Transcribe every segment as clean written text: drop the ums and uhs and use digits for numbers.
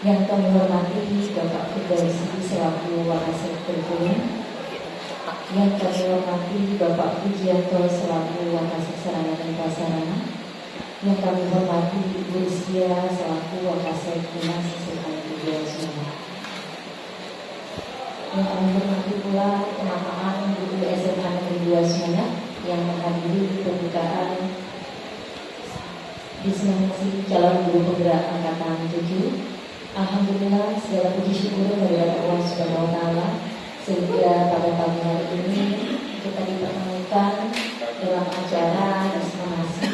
Yang kami hormati Bapak Firdausi selaku Wakasek Kurikulum, yang kami hormati Bapak Pujianto selaku Wakasek Sarana dan Prasarana, yang kami hormati Ibu Rizkia selaku Wakasek Dinas Sesuai Kedua Semua, yang kami hormati pula teman-teman guru SMA Negeri 2 Semuanya yang menghadiri pembukaan diseminasi calon guru penggerak angkatan 7. Alhamdulillah segala puji syukur kepada Allah Subhanahu wa taala sehingga pada pagi hari ini kita dipertemukan dalam acara diseminasi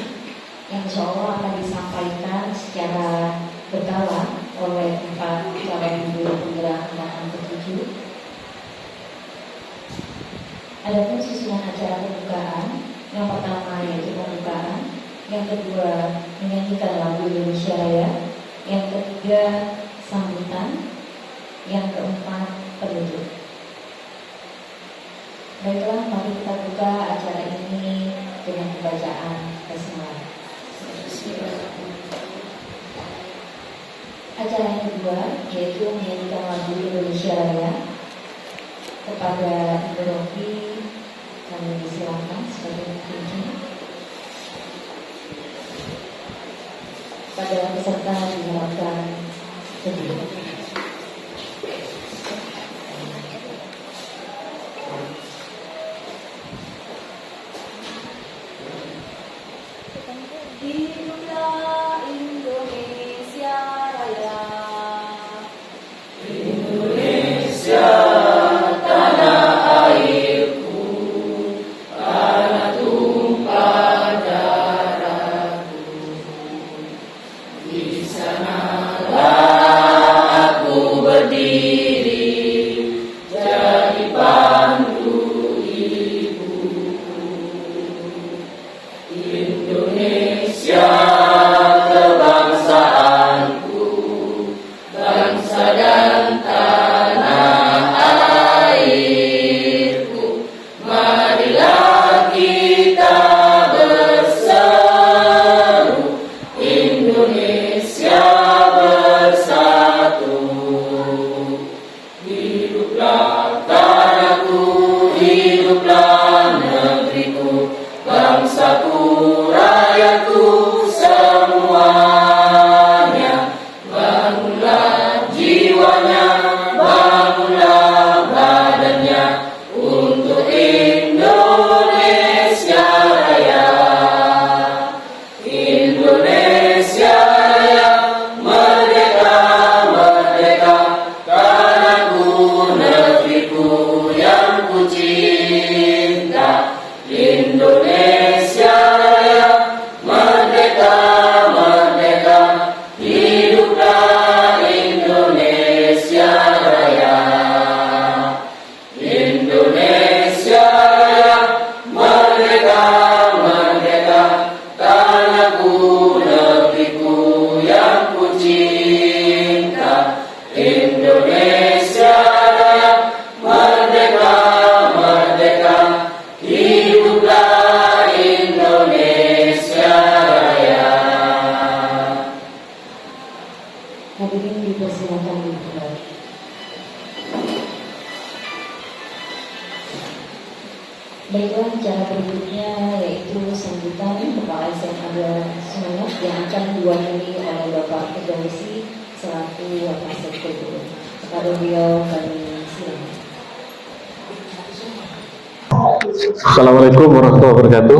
yang insya Allah akan disampaikan secara berkala oleh 4 calon guru penggerak angkatan 7. Adapun susunan acara pembukaan, yang pertama yaitu pembukaan, yang kedua menyanyikan lagu Indonesia Raya, yang ketiga sambutan, yang keempat penutup. Baiklah, mari kita buka acara ini dengan pembacaan basmalah. Acara yang kedua yaitu menyanyikan lagu Indonesia Raya. Kepada Ibu Rofi kami silakan sebagai pimpinan. Pada peserta diharapkan berdiri. Hiduplah Indonesia Raya. Indonesia tanah airku, tanah tumpah darahku. Di sanalah aku berdiri, jadi pandu ibuku. Indonesia kebangsaanku, bangsa dan tanah airku. Marilah kita berseru, Indonesia bersatu. Hiduplah tanahku, hiduplah negeriku, bangsaku, rakyatku semuanya. Bangunlah jiwanya, bangunlah badannya untuk Indonesia Raya. Indonesia Raya, merdeka, merdeka, tanahku, negeriku yang ku cinta. Indonesia Raya, merdeka, merdeka, hiduplah Indonesia Raya. Indonesia Raya, merdeka, merdeka, tanahku, negeriku yang ku cinta. Indonesia Raya, merdeka, merdeka, hiduplah Indonesia Raya. Hadirin dipersilakan duduk. Baiklah, cara berikutnya yaitu sambutan Kepala SMA Semangat yang akan diwakili oleh Bapak Firdausi selaku Wakasek Kurikulum. Kepada beliau kami silakan. Assalamualaikum warahmatullahi wabarakatuh.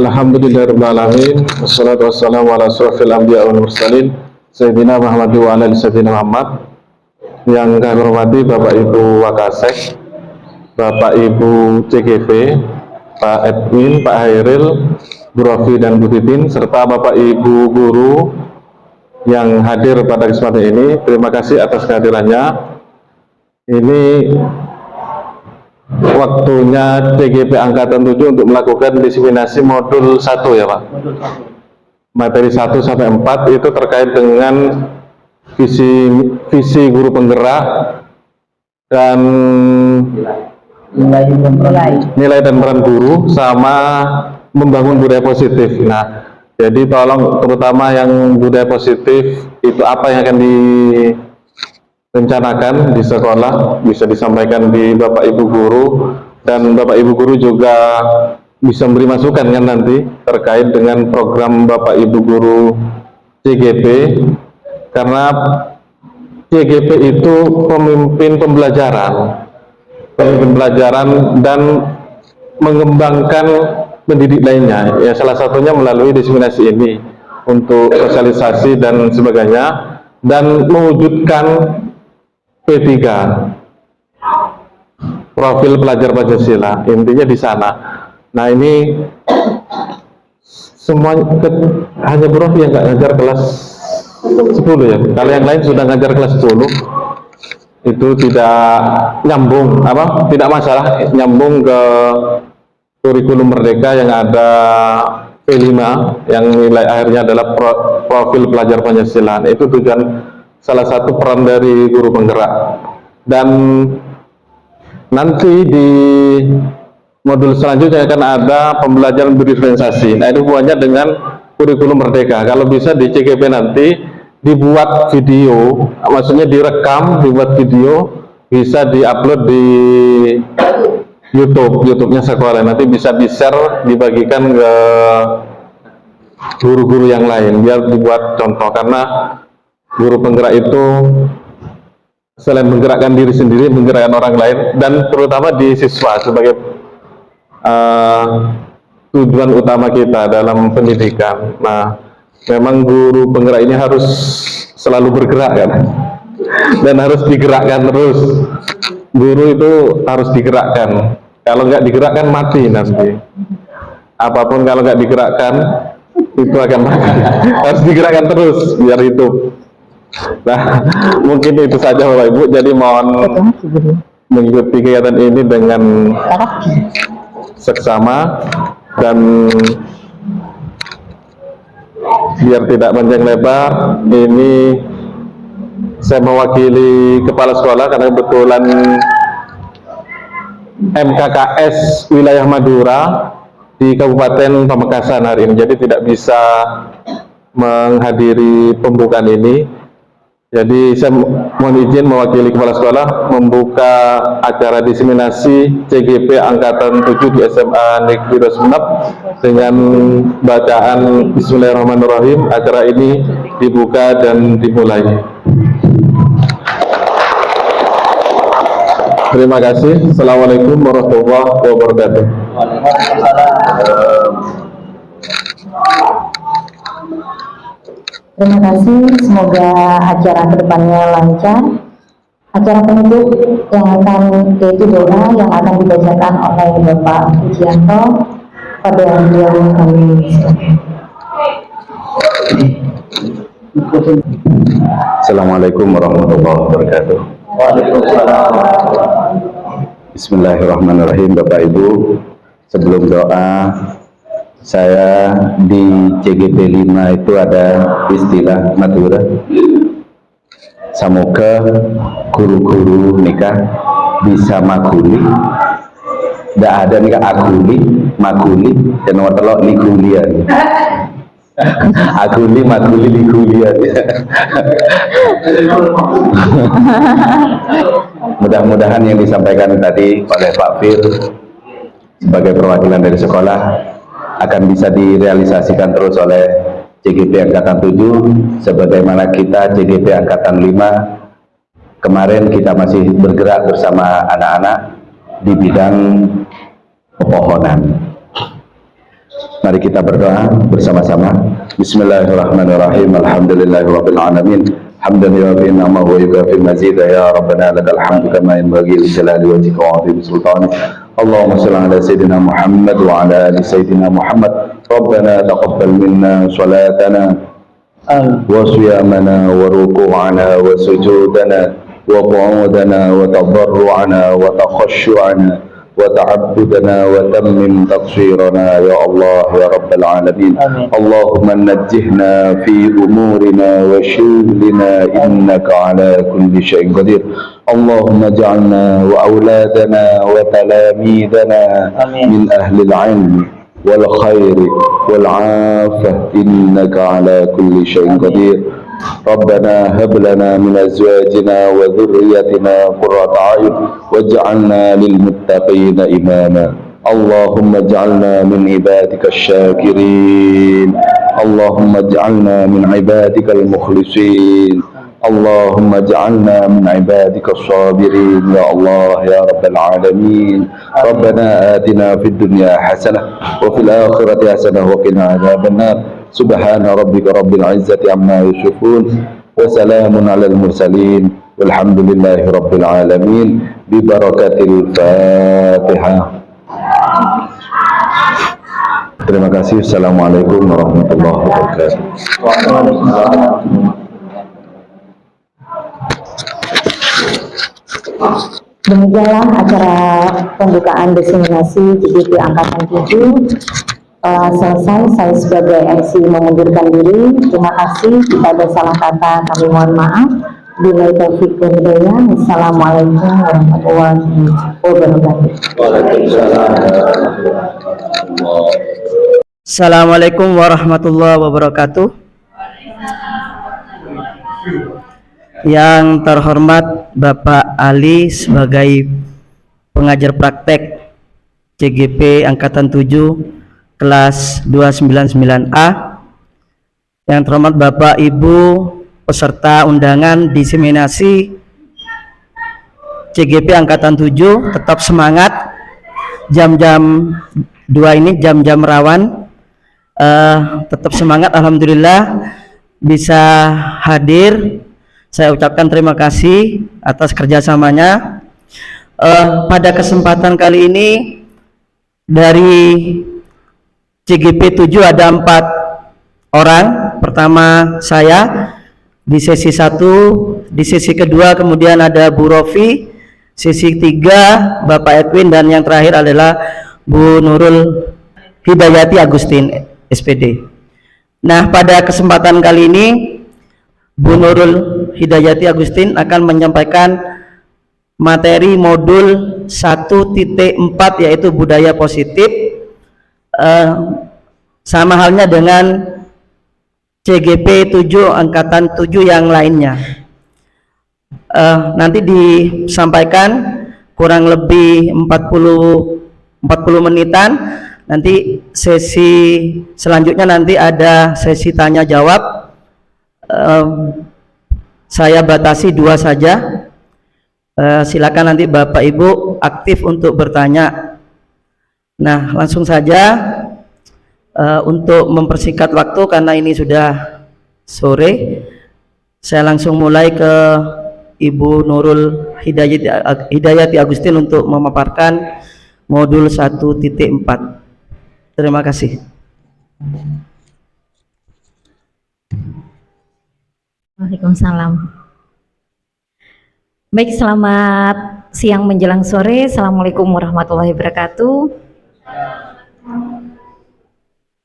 Alhamdulillahirrahmanirrahim. Wassalatu wassalamu ala asrafil anbiya wal mursalin Sayyidina Muhammad wa ala Sayyidina Muhammad. Yang kami hormati Bapak Ibu Wakasek, Bapak Ibu CGV, Pak Edwin, Pak Hairil, Bu Rofi dan Bu Titin, serta Bapak Ibu guru yang hadir pada kesempatan ini. Terima kasih atas kehadirannya. Ini waktunya TGP Angkatan 7 untuk melakukan diseminasi modul 1 ya Pak? Materi 1 sampai 4 itu terkait dengan visi guru penggerak dan nilai dan peran guru sama membangun budaya positif. Nah, Jadi tolong, terutama yang budaya positif, itu apa yang akan direncanakan di sekolah bisa disampaikan di Bapak Ibu Guru, dan Bapak Ibu Guru juga bisa memberi masukan kan nanti terkait dengan program Bapak Ibu Guru CGP, karena CGP itu pemimpin pembelajaran dan mengembangkan pendidik lainnya, ya salah satunya melalui diseminasi ini untuk sosialisasi dan sebagainya, dan mewujudkan P3 profil pelajar Pancasila, intinya di sana. Nah ini semua hanya Bro yang nggak ngajar kelas 10 ya, kalau yang lain sudah ngajar kelas 10 itu tidak nyambung, tidak masalah nyambung ke kurikulum Merdeka yang ada P5 yang nilai akhirnya adalah profil pelajar Pancasila. Itu tujuan, salah satu peran dari guru penggerak. Dan nanti di modul selanjutnya akan ada pembelajaran berdiferensiasi. Nah itu hubungannya dengan kurikulum Merdeka. Kalau bisa di CGP nanti dibuat video, maksudnya direkam, dibuat video, bisa diupload di YouTube-nya sekolah, nanti bisa di-share, dibagikan ke guru-guru yang lain biar dibuat contoh, karena guru penggerak itu selain menggerakkan diri sendiri, menggerakkan orang lain, dan terutama di siswa sebagai tujuan utama kita dalam pendidikan. Nah, memang guru penggerak ini harus selalu bergerak kan, dan harus digerakkan terus. Guru itu harus digerakkan. Kalau nggak digerakkan mati nanti. Apapun kalau nggak digerakkan itu akan mati. Harus digerakkan terus biar hidup. Nah, mungkin itu saja Bapak Ibu. Jadi mohon mengikuti kegiatan ini dengan seksama dan biar tidak panjang lebar. Ini saya mewakili kepala sekolah karena kebetulan MKKS wilayah Madura di Kabupaten Pamekasan hari ini, jadi tidak bisa menghadiri pembukaan ini. Jadi saya mohon izin mewakili kepala sekolah membuka acara diseminasi CGP Angkatan 7 di SMA Negeri Sumeneb dengan bacaan Bismillahirrahmanirrahim. Acara ini dibuka dan dimulai. Terima kasih. Assalamualaikum warahmatullahi wabarakatuh. Terima kasih, semoga acara kedepannya lancar. Acara penutup yang akan, yaitu doa yang akan dibacakan oleh Bapak Pujianto pada beliau kami. Assalamualaikum warahmatullahi wabarakatuh. Bismillahirrahmanirrahim. Bapak Ibu, sebelum doa, saya di CGP 5 itu ada istilah Madura. Semoga guru-guru nikah bisa maguli. Tidak ada nikah aguli, maguli, dan waterlok ligulian. Aguli, maguli, ligulian. Mudah-mudahan yang disampaikan tadi oleh Pak Fir sebagai perwakilan dari sekolah akan bisa direalisasikan terus oleh CGP Angkatan 7, sebagaimana kita CGP Angkatan 5 kemarin kita masih bergerak bersama anak-anak di bidang pepohonan. Mari kita berdoa bersama-sama. Bismillahirrahmanirrahim. Alhamdulillahirabbil alamin. Hamdan yuwafi ni'amahu wa yukafi mazidah. Ya Rabbana lakal hamdu kama yanbaghi li jalali wajhika wa 'azimi sultanik. Allahumma shalli ala sayyidina Muhammad wa ala ali sayyidina Muhammad. Rabbana taqabbal minna salatana wa siyamana wa ruku'ana wa sujudana wa qu'udana wa tadarru'ana wa takhashshu'ana وتعبدنا وتمم تقصيرنا يا الله يا رب العالمين. اللهم نجهنا في أمورنا وشغلنا إنك على كل شيء قدير. اللهم اجعلنا وأولادنا وتلاميذنا من أهل العلم والخير والعافية إنك على كل شيء قدير. ربنا هب لنا من أزواجنا وذريتنا قرة أعين واجعلنا للمتقين إماما. اللهم اجعلنا من عبادك الشاكرين، اللهم اجعلنا من عبادك المخلصين، اللهم اجعلنا من عبادك الصابرين يا الله يا رب العالمين. ربنا آتنا في الدنيا حسنة وفي الآخرة حسنة وقنا عذاب النار. سبحان ربك رب العزة عما يصفون وسلام على المرسلين والحمد لله رب العالمين ببركة الفاتحة. Terima kasih. Assalamualaikum warahmatullahi wabarakatuh. Demikianlah acara pembukaan diseminasi GGP Angkatan 7 selesai. Saya sebagai MC mengundurkan diri. Terima kasih. Jika ada salah kata kami mohon maaf. Billahi taufiq wal hidayah. Wassalamualaikum warahmatullahi wabarakatuh. Assalamualaikum warahmatullahi wabarakatuh. Yang terhormat Bapak Ali sebagai pengajar praktek CGP Angkatan 7 kelas 299A. Yang terhormat Bapak Ibu peserta undangan diseminasi CGP Angkatan 7, tetap semangat. Jam-jam 2 ini jam-jam rawan, tetap semangat. Alhamdulillah bisa hadir. Saya ucapkan terima kasih atas kerjasamanya. Pada kesempatan kali ini dari CGP 7 ada 4 orang. Pertama saya di sesi 1, di sesi kedua kemudian ada Bu Rofi, sesi 3 Bapak Edwin, dan yang terakhir adalah Bu Nurul Hidayati Agustin SPD. Nah, pada kesempatan kali ini Bu Nurul Hidayati Agustin akan menyampaikan materi modul 1.4 yaitu budaya positif, sama halnya dengan CGP 7 Angkatan 7 yang lainnya. Nanti disampaikan kurang lebih 40 menitan. Nanti sesi selanjutnya nanti ada sesi tanya jawab. Saya batasi 2 saja. Silakan nanti Bapak Ibu aktif untuk bertanya. Nah, langsung saja untuk mempersingkat waktu karena ini sudah sore, saya langsung mulai ke Ibu Nurul Hidayati Agustin untuk memaparkan modul 1.4. Terima kasih. Waalaikumsalam. Baik, selamat siang menjelang sore. Assalamualaikum warahmatullahi wabarakatuh.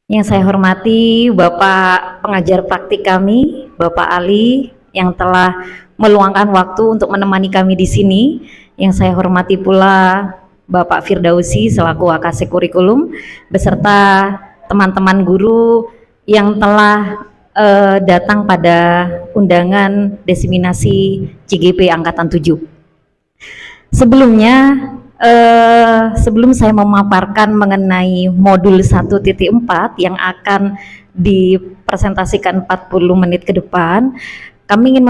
Yang saya hormati Bapak pengajar praktik kami, Bapak Ali, yang telah meluangkan waktu untuk menemani kami di sini. Yang saya hormati pula Bapak Firdausi selaku AKC Kurikulum beserta teman-teman guru yang telah datang pada undangan diseminasi CGP Angkatan 7. Sebelumnya, sebelum saya memaparkan mengenai modul 1.4 yang akan dipresentasikan 40 menit ke depan, kami ingin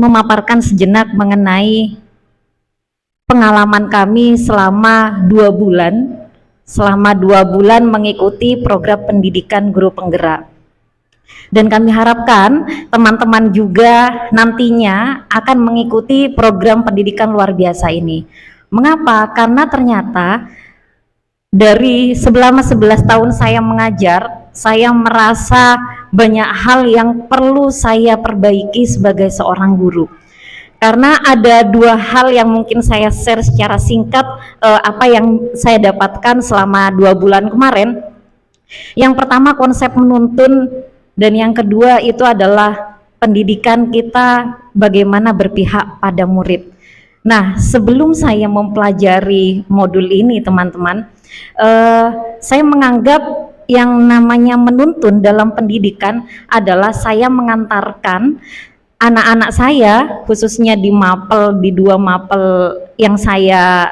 memaparkan sejenak mengenai pengalaman kami selama 2 bulan mengikuti program pendidikan guru penggerak. Dan kami harapkan teman-teman juga nantinya akan mengikuti program pendidikan luar biasa ini. Mengapa? Karena ternyata dari selama 11 tahun saya mengajar, saya merasa banyak hal yang perlu saya perbaiki sebagai seorang guru. Karena ada 2 hal yang mungkin saya share secara singkat apa yang saya dapatkan selama 2 bulan kemarin. Yang pertama konsep menuntun, dan yang kedua itu adalah pendidikan kita bagaimana berpihak pada murid. Nah, sebelum saya mempelajari modul ini teman-teman, Saya menganggap yang namanya menuntun dalam pendidikan adalah saya mengantarkan anak-anak saya, khususnya di mapel, di 2 mapel yang saya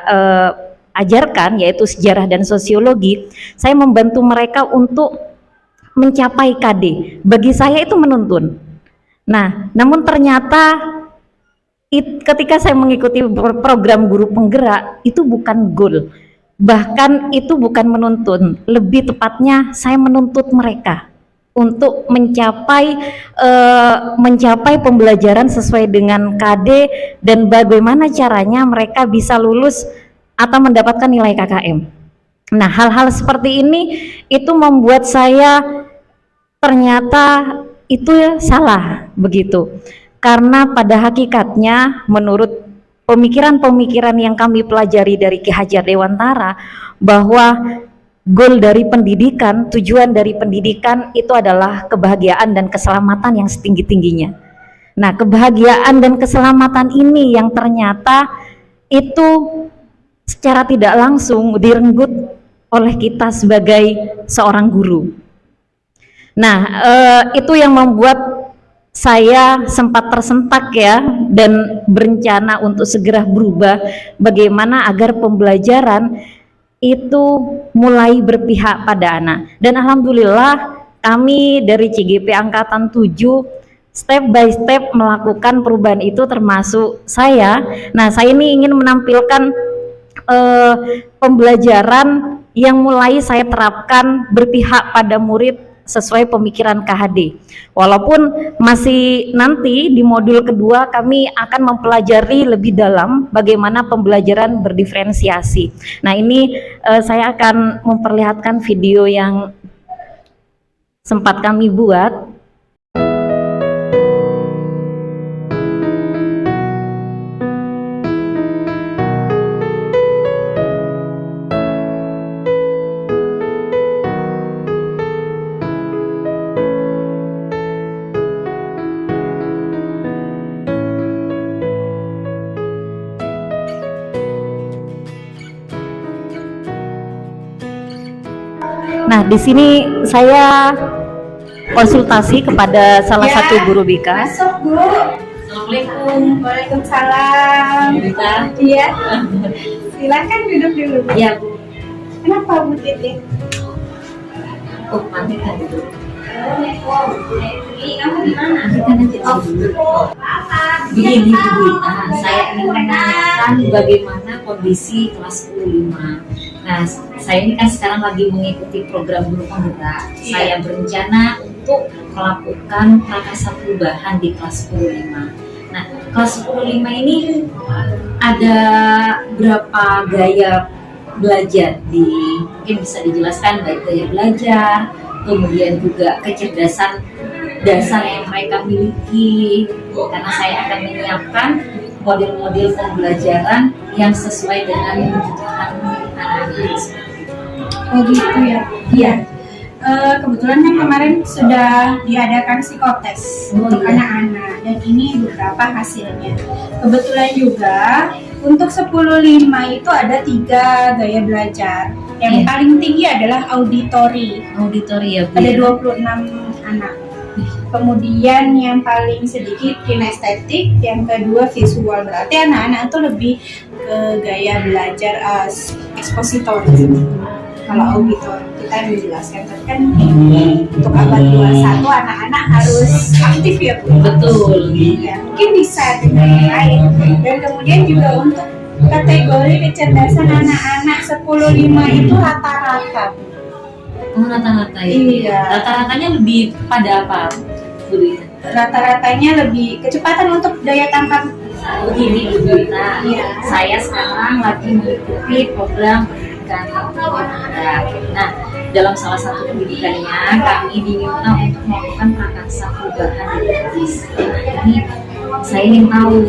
ajarkan, yaitu sejarah dan sosiologi. Saya membantu mereka untuk mencapai KD. Bagi saya itu menuntun. Nah, namun ternyata ketika saya mengikuti program guru penggerak, itu bukan goal, bahkan itu bukan menuntun, lebih tepatnya saya menuntut mereka untuk mencapai pembelajaran sesuai dengan KD dan bagaimana caranya mereka bisa lulus atau mendapatkan nilai KKM. Nah, hal-hal seperti ini itu membuat saya ternyata itu salah begitu. Karena pada hakikatnya menurut pemikiran-pemikiran yang kami pelajari dari Ki Hajar Dewantara, bahwa goal dari pendidikan, tujuan dari pendidikan itu adalah kebahagiaan dan keselamatan yang setinggi-tingginya. Nah, kebahagiaan dan keselamatan ini yang ternyata itu secara tidak langsung direnggut oleh kita sebagai seorang guru. Nah, itu yang membuat saya sempat tersentak ya, dan berencana untuk segera berubah bagaimana agar pembelajaran itu mulai berpihak pada anak. Dan alhamdulillah kami dari CGP Angkatan 7 step by step melakukan perubahan itu, termasuk saya. Nah, saya ini ingin menampilkan pembelajaran yang mulai saya terapkan berpihak pada murid sesuai pemikiran KHD. Walaupun masih nanti di modul kedua kami akan mempelajari lebih dalam bagaimana pembelajaran berdiferensiasi. Nah, ini saya akan memperlihatkan video yang sempat kami buat. Nah, di sini saya konsultasi kepada salah satu guru BK. Masuk, Bu. Assalamualaikum. Waalaikumsalam. Iya. Silakan duduk dulu. Ya, Bu. Kenapa Bu Titik? Oh, mandi kan dulu. Kamu di mana? Kita nanti begini, Bu. Saya ingin menanyakan bagaimana kondisi kelas 10-5. Nah, saya ini kan sekarang lagi mengikuti program guru penggerak. Saya berencana untuk melakukan prakarsa perubahan di kelas 10-5. Nah, kelas 10-5 ini ada berapa gaya belajar mungkin bisa dijelaskan, baik gaya belajar, kemudian juga kecerdasan dasar yang mereka miliki, karena saya akan menyiapkan model-model pembelajaran yang sesuai dengan kebutuhan anak-anak. Oh gitu ya. Iya. Kebetulan kan kemarin sudah diadakan psikotes untuk anak-anak, dan ini beberapa hasilnya. Kebetulan juga untuk 10-5 itu ada 3 gaya belajar. Yang paling tinggi adalah auditori. Auditori ya, Bu. Ada 26 anak. Kemudian yang paling sedikit kinestetik, yang kedua visual. Berarti anak-anak itu lebih ke gaya belajar ekspositor. Kalau auditor kita menjelaskan, tapi kan untuk abad 21 anak-anak harus aktif ya, Bu. Betul. Ya, mungkin bisa dengan yang lain. Dan kemudian juga untuk kategori kecerdasan anak-anak 10-5 itu rata-rata. Oh, rata-rata ya. Iya. Rata-ratanya lebih pada apa, Bu Rita? Rata-ratanya lebih kecepatan untuk daya tangkap. Begini, Bu Rita. Iya. Saya sekarang lagi mengikuti program pendidikan penggerak. Nah, dalam salah satu pendidikannya kami diminta untuk melakukan prakarsa perubahan di kelas. Ini saya ingin tahu,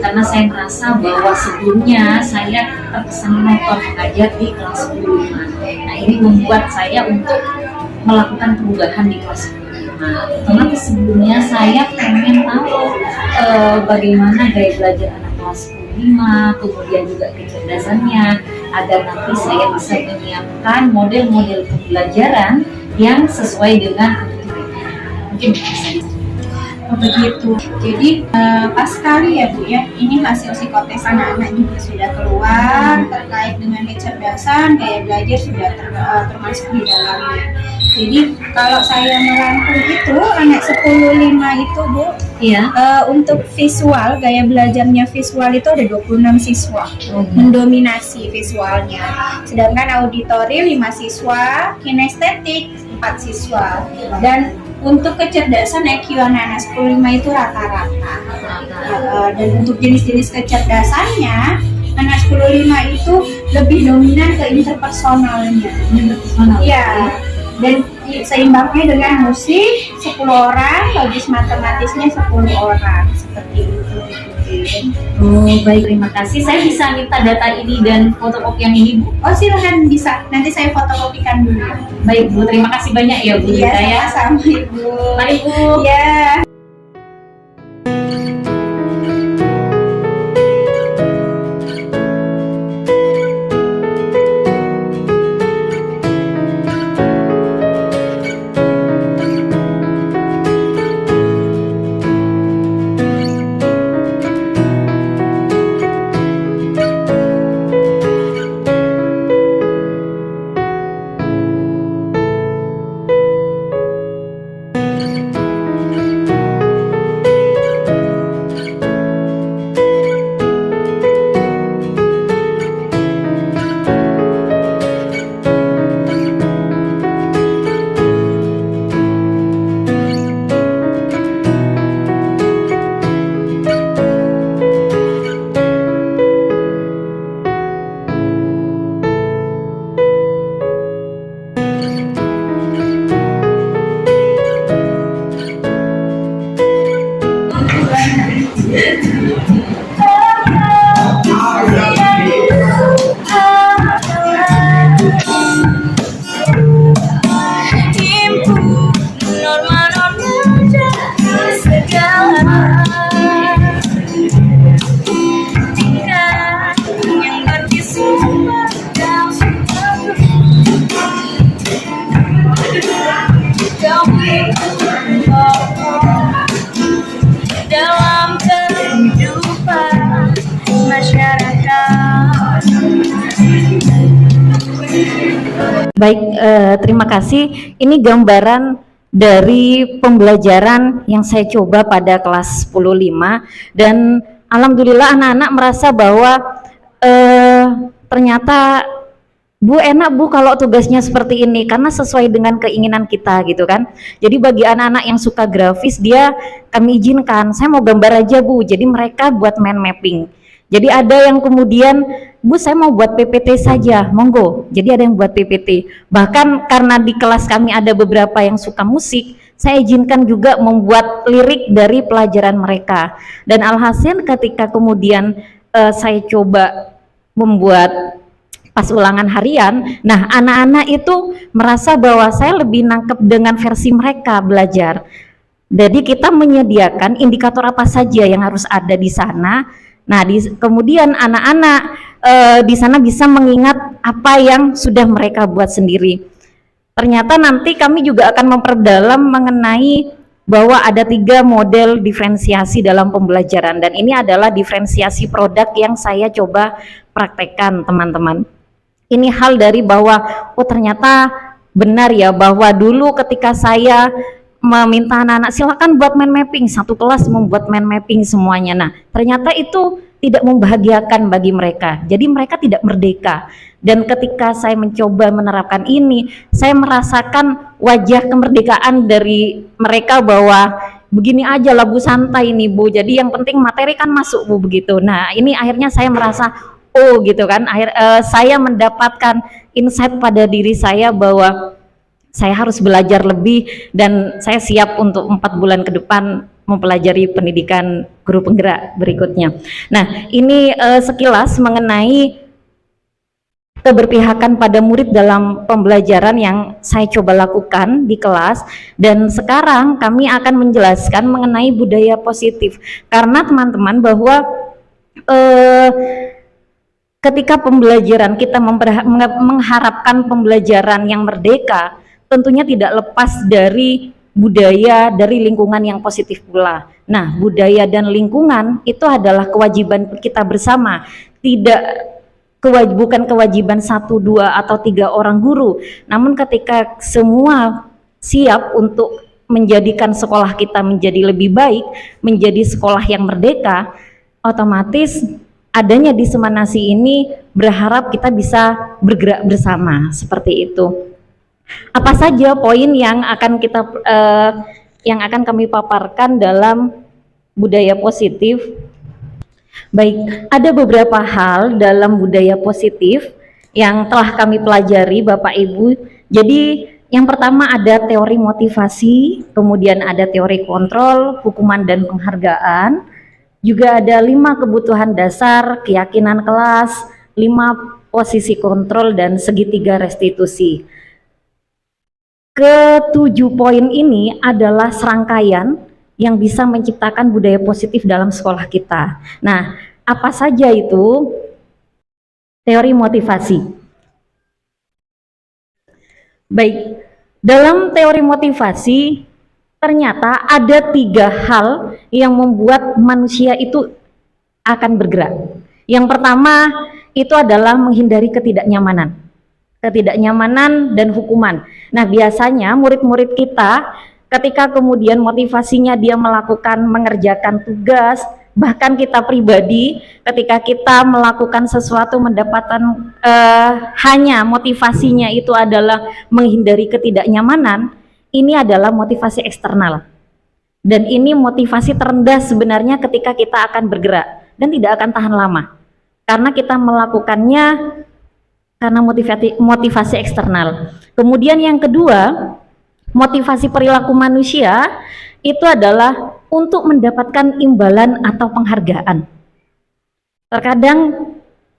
karena saya merasa bahwa sebelumnya saya terkesan monoton mengajar di kelas 10-5. Nah, ini membuat saya untuk melakukan perubahan di kelas 10-5. Tapi sebelumnya saya pengen tahu bagaimana gaya belajar anak kelas 10-5, kemudian juga kecerdasannya. agar nanti saya bisa menyiapkan model-model pembelajaran yang sesuai dengan mungkin bisa. Oh, begitu. Jadi pas sekali ya Bu ya, ini hasil psikotes anak-anak juga sudah keluar terkait dengan kecerdasan, gaya belajar sudah termasuk di dalamnya. Jadi kalau saya merangkum itu anak 10-5 itu Bu, Iya. untuk visual, gaya belajarnya visual itu ada 26 siswa mendominasi visualnya. Sedangkan auditori 5 siswa, kinestetik 4 siswa. Dan untuk kecerdasan IQ anak-anak 10-5 itu rata-rata. Dan untuk jenis-jenis kecerdasannya, anak 10-5 itu lebih dominan ke interpersonalnya. Iya. Dan seimbangnya dengan musik 10 orang, logis matematisnya 10 orang. Seperti itu. Oh, baik, terima kasih. Saya bisa minta data ini dan fotokopian ini, Bu? Oh, silahkan bisa. Nanti saya fotokopikan dulu. Baik, Bu. Terima kasih banyak ya, Bu. Iya, Ya. sama-sama Ibu. Mari, Bu. Iya. dalam kehidupan masyarakat. Baik, terima kasih. Ini gambaran dari pembelajaran yang saya coba pada kelas 10-5 dan alhamdulillah anak-anak merasa bahwa ternyata Bu enak Bu kalau tugasnya seperti ini karena sesuai dengan keinginan kita gitu kan. Jadi bagi anak-anak yang suka grafis dia kami izinkan, saya mau gambar aja Bu. Jadi mereka buat mind mapping. Jadi ada yang kemudian Bu saya mau buat PPT saja, monggo. Jadi ada yang buat PPT. Bahkan karena di kelas kami ada beberapa yang suka musik, saya izinkan juga membuat lirik dari pelajaran mereka. Dan alhasil ketika kemudian saya coba membuat pas ulangan harian, nah anak-anak itu merasa bahwa saya lebih nangkep dengan versi mereka belajar. Jadi kita menyediakan indikator apa saja yang harus ada di sana. Nah, kemudian anak-anak di sana bisa mengingat apa yang sudah mereka buat sendiri. Ternyata nanti kami juga akan memperdalam mengenai bahwa ada 3 model diferensiasi dalam pembelajaran dan ini adalah diferensiasi produk yang saya coba praktekkan teman-teman. Ini hal dari bahwa oh ternyata benar ya bahwa dulu ketika saya meminta anak-anak silakan buat mind mapping, satu kelas membuat mind mapping semuanya. Nah ternyata itu tidak membahagiakan bagi mereka, jadi mereka tidak merdeka. Dan ketika saya mencoba menerapkan ini, saya merasakan wajah kemerdekaan dari mereka bahwa begini aja lah Bu, santai ini Bu, jadi yang penting materi kan masuk Bu, begitu. Nah ini akhirnya saya merasa oh gitu kan, saya mendapatkan insight pada diri saya bahwa saya harus belajar lebih dan saya siap untuk 4 bulan ke depan mempelajari pendidikan guru penggerak berikutnya. Nah ini sekilas mengenai keberpihakan pada murid dalam pembelajaran yang saya coba lakukan di kelas, dan sekarang kami akan menjelaskan mengenai budaya positif karena teman-teman bahwa ketika pembelajaran kita mengharapkan pembelajaran yang merdeka, tentunya tidak lepas dari budaya, dari lingkungan yang positif pula. Nah, budaya dan lingkungan itu adalah kewajiban kita bersama, bukan kewajiban 1, 2, atau 3 orang guru. Namun ketika semua siap untuk menjadikan sekolah kita menjadi lebih baik, menjadi sekolah yang merdeka, otomatis adanya diseminasi ini berharap kita bisa bergerak bersama, seperti itu. Apa saja poin yang akan kami paparkan dalam budaya positif? Baik, ada beberapa hal dalam budaya positif yang telah kami pelajari Bapak Ibu. Jadi yang pertama ada teori motivasi, kemudian ada teori kontrol, hukuman dan penghargaan. Juga ada 5 kebutuhan dasar, keyakinan kelas, 5 posisi kontrol, dan segitiga restitusi. Ke-7 poin ini adalah serangkaian yang bisa menciptakan budaya positif dalam sekolah kita. Nah, apa saja itu? Teori motivasi. Baik, dalam teori motivasi ternyata ada 3 hal yang membuat manusia itu akan bergerak. Yang pertama itu adalah menghindari ketidaknyamanan dan hukuman. Nah, biasanya murid-murid kita ketika kemudian motivasinya dia mengerjakan tugas, bahkan kita pribadi ketika kita melakukan sesuatu mendapatkan hanya motivasinya itu adalah menghindari ketidaknyamanan, ini adalah motivasi eksternal. Dan ini motivasi terendah sebenarnya ketika kita akan bergerak dan tidak akan tahan lama. Karena kita melakukannya karena motivasi eksternal. Kemudian yang kedua, motivasi perilaku manusia itu adalah untuk mendapatkan imbalan atau penghargaan. Terkadang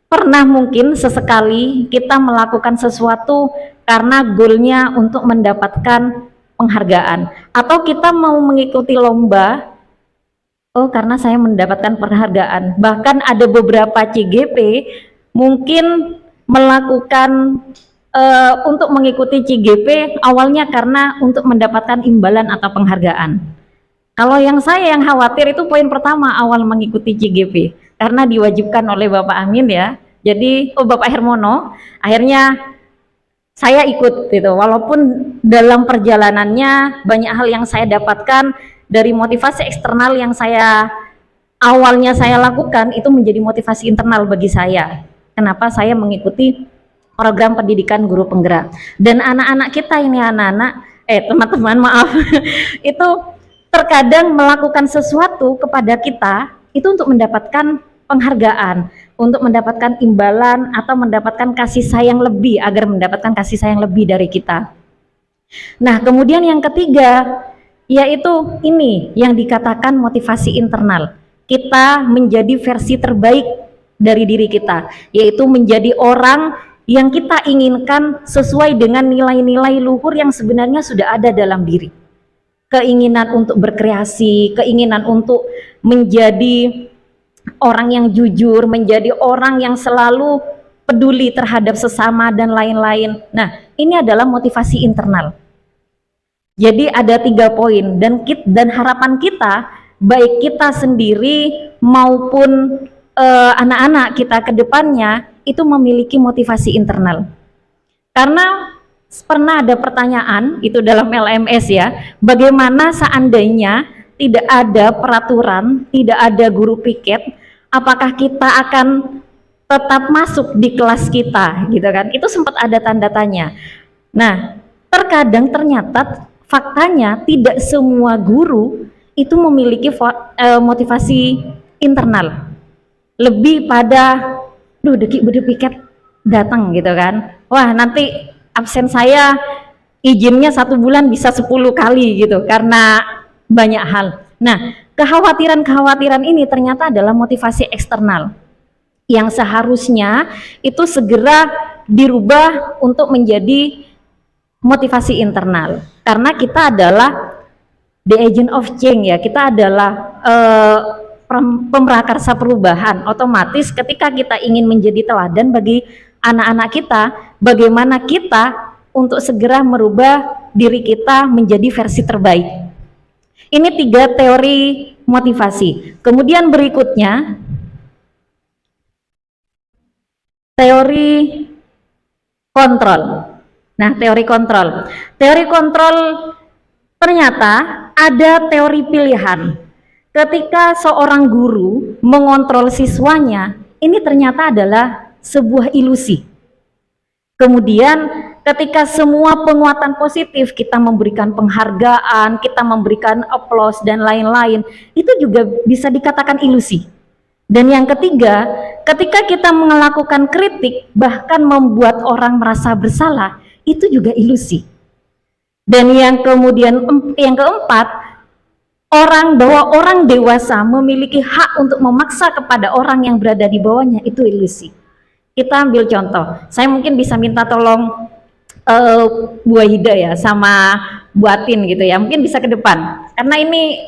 pernah mungkin sesekali kita melakukan sesuatu karena goalnya untuk mendapatkan penghargaan, atau kita mau mengikuti lomba, karena saya mendapatkan penghargaan. Bahkan ada beberapa CGP mungkin melakukan untuk mengikuti CGP awalnya karena untuk mendapatkan imbalan atau penghargaan. Kalau saya yang khawatir itu poin pertama awal mengikuti CGP, karena diwajibkan oleh Bapak Amin ya. Jadi Bapak Hermono, akhirnya saya ikut gitu. Walaupun dalam perjalanannya banyak hal yang saya dapatkan dari motivasi eksternal yang awalnya saya lakukan itu menjadi motivasi internal bagi saya. Kenapa saya mengikuti program pendidikan guru penggerak. Dan anak-anak kita ini teman-teman maaf itu terkadang melakukan sesuatu kepada kita itu untuk mendapatkan penghargaan, untuk mendapatkan imbalan atau mendapatkan kasih sayang lebih, agar mendapatkan kasih sayang lebih dari kita. Nah, kemudian yang ketiga yaitu ini yang dikatakan motivasi internal. Kita menjadi versi terbaik dari diri kita, yaitu menjadi orang yang kita inginkan sesuai dengan nilai-nilai luhur yang sebenarnya sudah ada dalam diri. Keinginan untuk berkreasi, keinginan untuk menjadi orang yang jujur, menjadi orang yang selalu peduli terhadap sesama dan lain-lain. Nah, ini adalah motivasi internal. Jadi ada 3 poin dan harapan kita, baik kita sendiri maupun anak-anak kita ke depannya itu memiliki motivasi internal. Karena pernah ada pertanyaan itu dalam LMS ya, bagaimana seandainya tidak ada peraturan, tidak ada guru piket, apakah kita akan tetap masuk di kelas kita gitu kan? Itu sempat ada tanda tanya. Nah, terkadang ternyata faktanya tidak semua guru itu memiliki motivasi internal. Lebih pada udah piket datang gitu kan, wah nanti absen saya izinnya 1 bulan bisa 10 kali gitu karena banyak hal. Nah, kekhawatiran ini ternyata adalah motivasi eksternal yang seharusnya itu segera dirubah untuk menjadi motivasi internal, karena kita adalah the agent of change ya, kita adalah pemrakarsa perubahan. Otomatis ketika kita ingin menjadi teladan bagi anak-anak kita, bagaimana kita untuk segera merubah diri kita menjadi versi terbaik. Ini 3 teori motivasi. Kemudian berikutnya teori kontrol. Nah, teori kontrol. Teori kontrol ternyata ada teori pilihan. Ketika seorang guru mengontrol siswanya, ini ternyata adalah sebuah ilusi. Kemudian ketika semua penguatan positif, kita memberikan penghargaan, kita memberikan aplaus dan lain-lain, itu juga bisa dikatakan ilusi. Dan yang ketiga, ketika kita melakukan kritik, bahkan membuat orang merasa bersalah, itu juga ilusi. Dan yang keempat, bahwa orang dewasa memiliki hak untuk memaksa kepada orang yang berada di bawahnya, itu ilusi. Kita ambil contoh, saya mungkin bisa minta tolong Bu Wahida ya sama Bu Atin gitu ya, mungkin bisa ke depan karena ini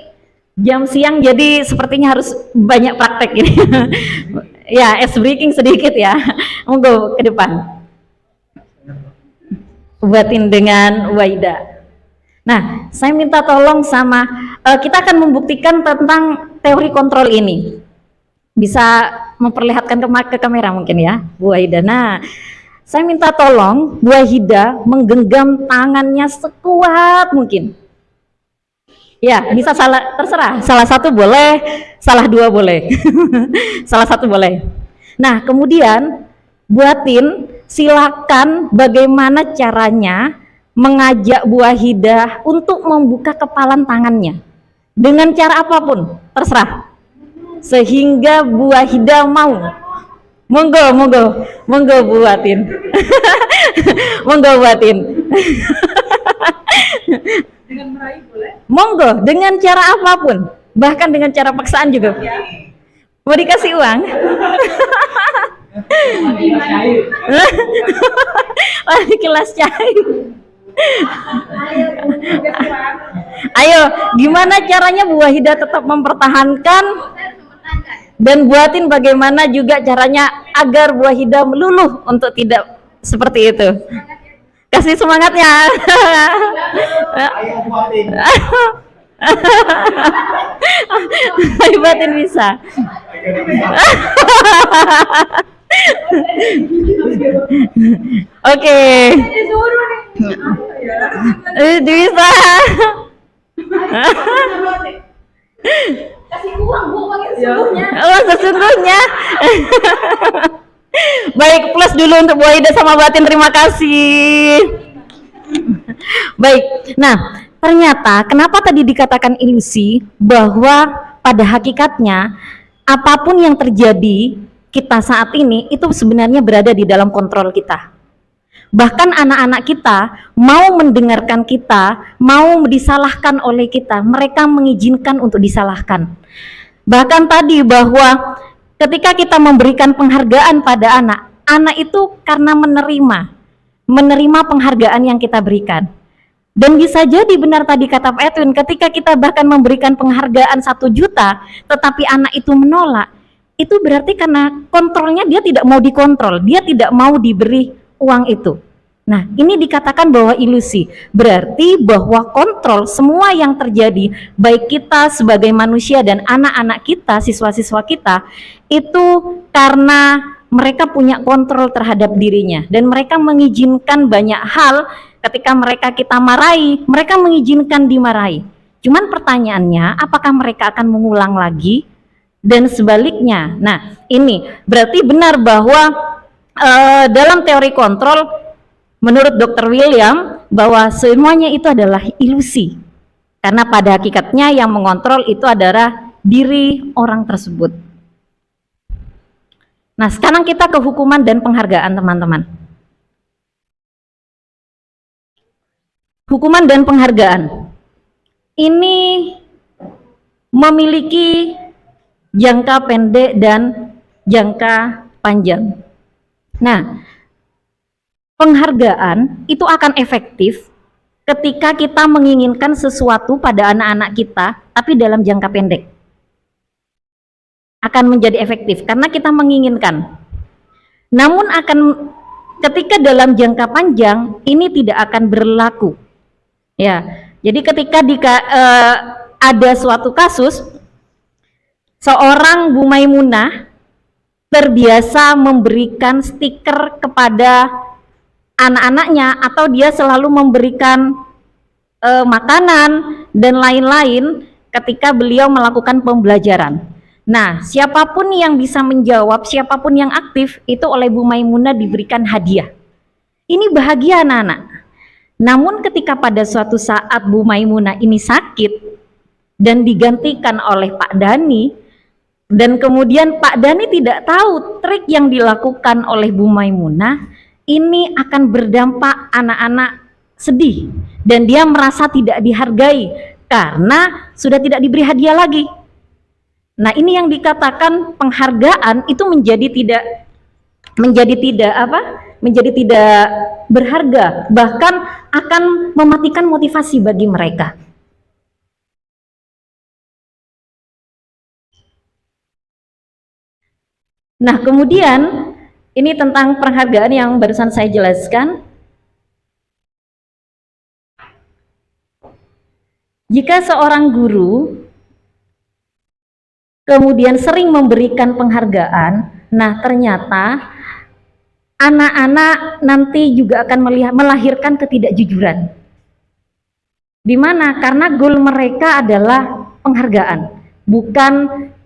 jam siang jadi sepertinya harus banyak praktek ini. Ya, ice breaking sedikit ya. Monggo ke depan. Bu Atin dengan Wahida. Nah, saya minta tolong sama kita akan membuktikan tentang teori kontrol ini. Bisa memperlihatkan ke kamera mungkin ya, Bu Wahida. Nah, saya minta tolong Bu Wahida menggenggam tangannya sekuat mungkin. Ya, bisa terserah. Salah satu boleh, salah dua boleh. Salah satu boleh. Nah, kemudian Bu Atin silakan bagaimana caranya mengajak Bu Wahida untuk membuka kepalan tangannya dengan cara apapun, terserah, sehingga Bu Wahida mau. Monggo Bu Atin. Monggo Bu Atin. Dengan meraih boleh? Monggo, dengan cara apapun, bahkan dengan cara paksaan juga. Mau dikasih uang? Di kelas cair. Ayo, gimana caranya Bu Wahida tetap mempertahankan dan buatin bagaimana juga caranya agar Bu Wahida meluluh untuk tidak seperti itu. Kasih semangatnya. Ayo buatin bisa. Oke. Bisa. Kasih uang, Bu, uangnya sesungguhnya. Oh, sesungguhnya. Baik, plus dulu untuk Bu Wahida sama Batin, terima kasih. Baik, nah ternyata kenapa tadi dikatakan ilusi, bahwa pada hakikatnya apapun yang terjadi kita saat ini itu sebenarnya berada di dalam kontrol kita. Bahkan anak-anak kita mau mendengarkan kita, mau disalahkan oleh kita, mereka mengizinkan untuk disalahkan. Bahkan tadi bahwa ketika kita memberikan penghargaan pada anak itu karena menerima penghargaan yang kita berikan. Dan bisa jadi benar tadi kata Pak Edwin, ketika kita bahkan memberikan penghargaan 1 juta, tetapi anak itu menolak, itu berarti karena kontrolnya dia tidak mau dikontrol, dia tidak mau diberi uang itu. Nah, ini dikatakan bahwa ilusi, berarti bahwa kontrol semua yang terjadi, baik kita sebagai manusia dan anak-anak kita, siswa-siswa kita, itu karena mereka punya kontrol terhadap dirinya dan mereka mengizinkan banyak hal. Ketika kita marahi, mereka mengizinkan dimarahi. Cuman pertanyaannya, apakah mereka akan mengulang lagi dan sebaliknya? Nah, ini berarti benar bahwa dalam teori kontrol menurut Dr. William bahwa semuanya itu adalah ilusi. Karena pada hakikatnya yang mengontrol itu adalah diri orang tersebut. Nah, sekarang kita ke hukuman dan penghargaan, teman-teman. Hukuman dan penghargaan ini memiliki jangka pendek dan jangka panjang. Nah, penghargaan itu akan efektif ketika kita menginginkan sesuatu pada anak-anak kita, tapi dalam jangka pendek. akan menjadi efektif karena kita menginginkan. Namun ketika dalam jangka panjang ini tidak akan berlaku. Ya, jadi ketika ada suatu kasus seorang Bu Maimunah terbiasa memberikan stiker kepada anak-anaknya atau dia selalu memberikan makanan dan lain-lain ketika beliau melakukan pembelajaran. Nah, siapapun yang bisa menjawab, siapapun yang aktif, itu oleh Bu Maimunah diberikan hadiah. Ini bahagia anak-anak. Namun ketika pada suatu saat Bu Maimunah ini sakit dan digantikan oleh Pak Dani, dan kemudian Pak Dani tidak tahu trik yang dilakukan oleh Bu Maimunah, ini akan berdampak anak-anak sedih dan dia merasa tidak dihargai karena sudah tidak diberi hadiah lagi. Nah, ini yang dikatakan penghargaan itu menjadi tidak berharga, bahkan akan mematikan motivasi bagi mereka. Nah, kemudian ini tentang penghargaan yang barusan saya jelaskan. Jika seorang guru kemudian sering memberikan penghargaan, nah ternyata anak-anak nanti juga akan melahirkan ketidakjujuran. Di mana? Karena goal mereka adalah penghargaan, bukan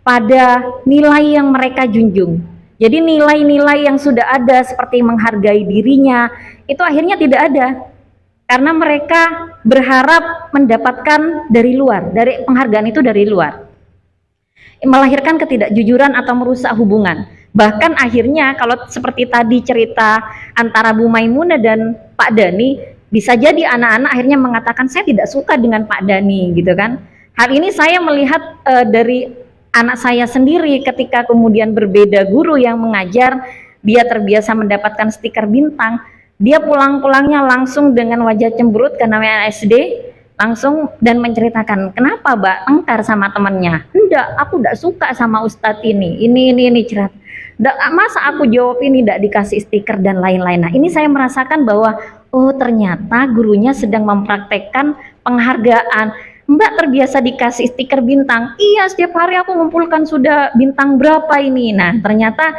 pada nilai yang mereka junjung. Jadi nilai-nilai yang sudah ada seperti menghargai dirinya, itu akhirnya tidak ada. Karena mereka berharap mendapatkan dari luar, dari penghargaan itu dari luar. Melahirkan ketidakjujuran atau merusak hubungan. Bahkan akhirnya kalau seperti tadi cerita antara Bu Maimunah dan Pak Dani, bisa jadi anak-anak akhirnya mengatakan saya tidak suka dengan Pak Dani gitu kan. Hal ini saya melihat dari anak saya sendiri ketika kemudian berbeda guru yang mengajar, dia terbiasa mendapatkan stiker bintang, dia pulang-pulangnya langsung dengan wajah cemberut karena SD, langsung dan menceritakan, kenapa Mbak tengkar sama temannya? Enggak, aku enggak suka sama Ustadz ini cerat. Masa aku jawab ini enggak dikasih stiker dan lain-lain. Nah, ini saya merasakan bahwa oh ternyata gurunya sedang mempraktekkan penghargaan. Mbak terbiasa dikasih stiker bintang. Iya, setiap hari aku ngumpulkan sudah bintang berapa ini. Nah, ternyata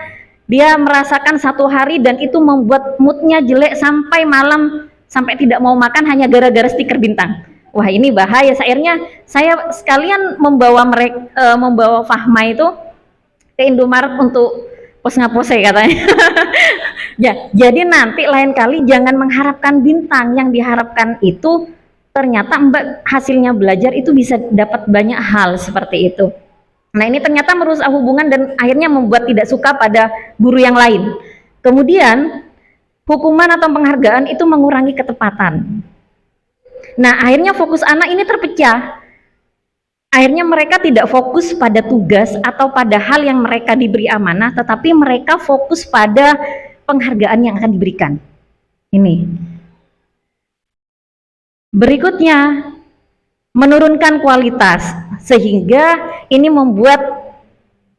dia merasakan satu hari dan itu membuat moodnya jelek sampai malam, sampai tidak mau makan hanya gara-gara stiker bintang. Wah, ini bahaya. Akhirnya saya sekalian membawa Fahma itu ke Indomaret untuk pos-ngapose katanya. Ya, jadi nanti lain kali jangan mengharapkan bintang. Yang diharapkan itu ternyata Mbak hasilnya belajar itu bisa dapat banyak hal seperti itu. Nah, ini ternyata merusak hubungan dan akhirnya membuat tidak suka pada guru yang lain. Kemudian hukuman atau penghargaan itu mengurangi ketepatan. Nah, akhirnya fokus anak ini terpecah. Akhirnya mereka tidak fokus pada tugas atau pada hal yang mereka diberi amanah, tetapi mereka fokus pada penghargaan yang akan diberikan. Ini. Berikutnya, menurunkan kualitas, sehingga ini membuat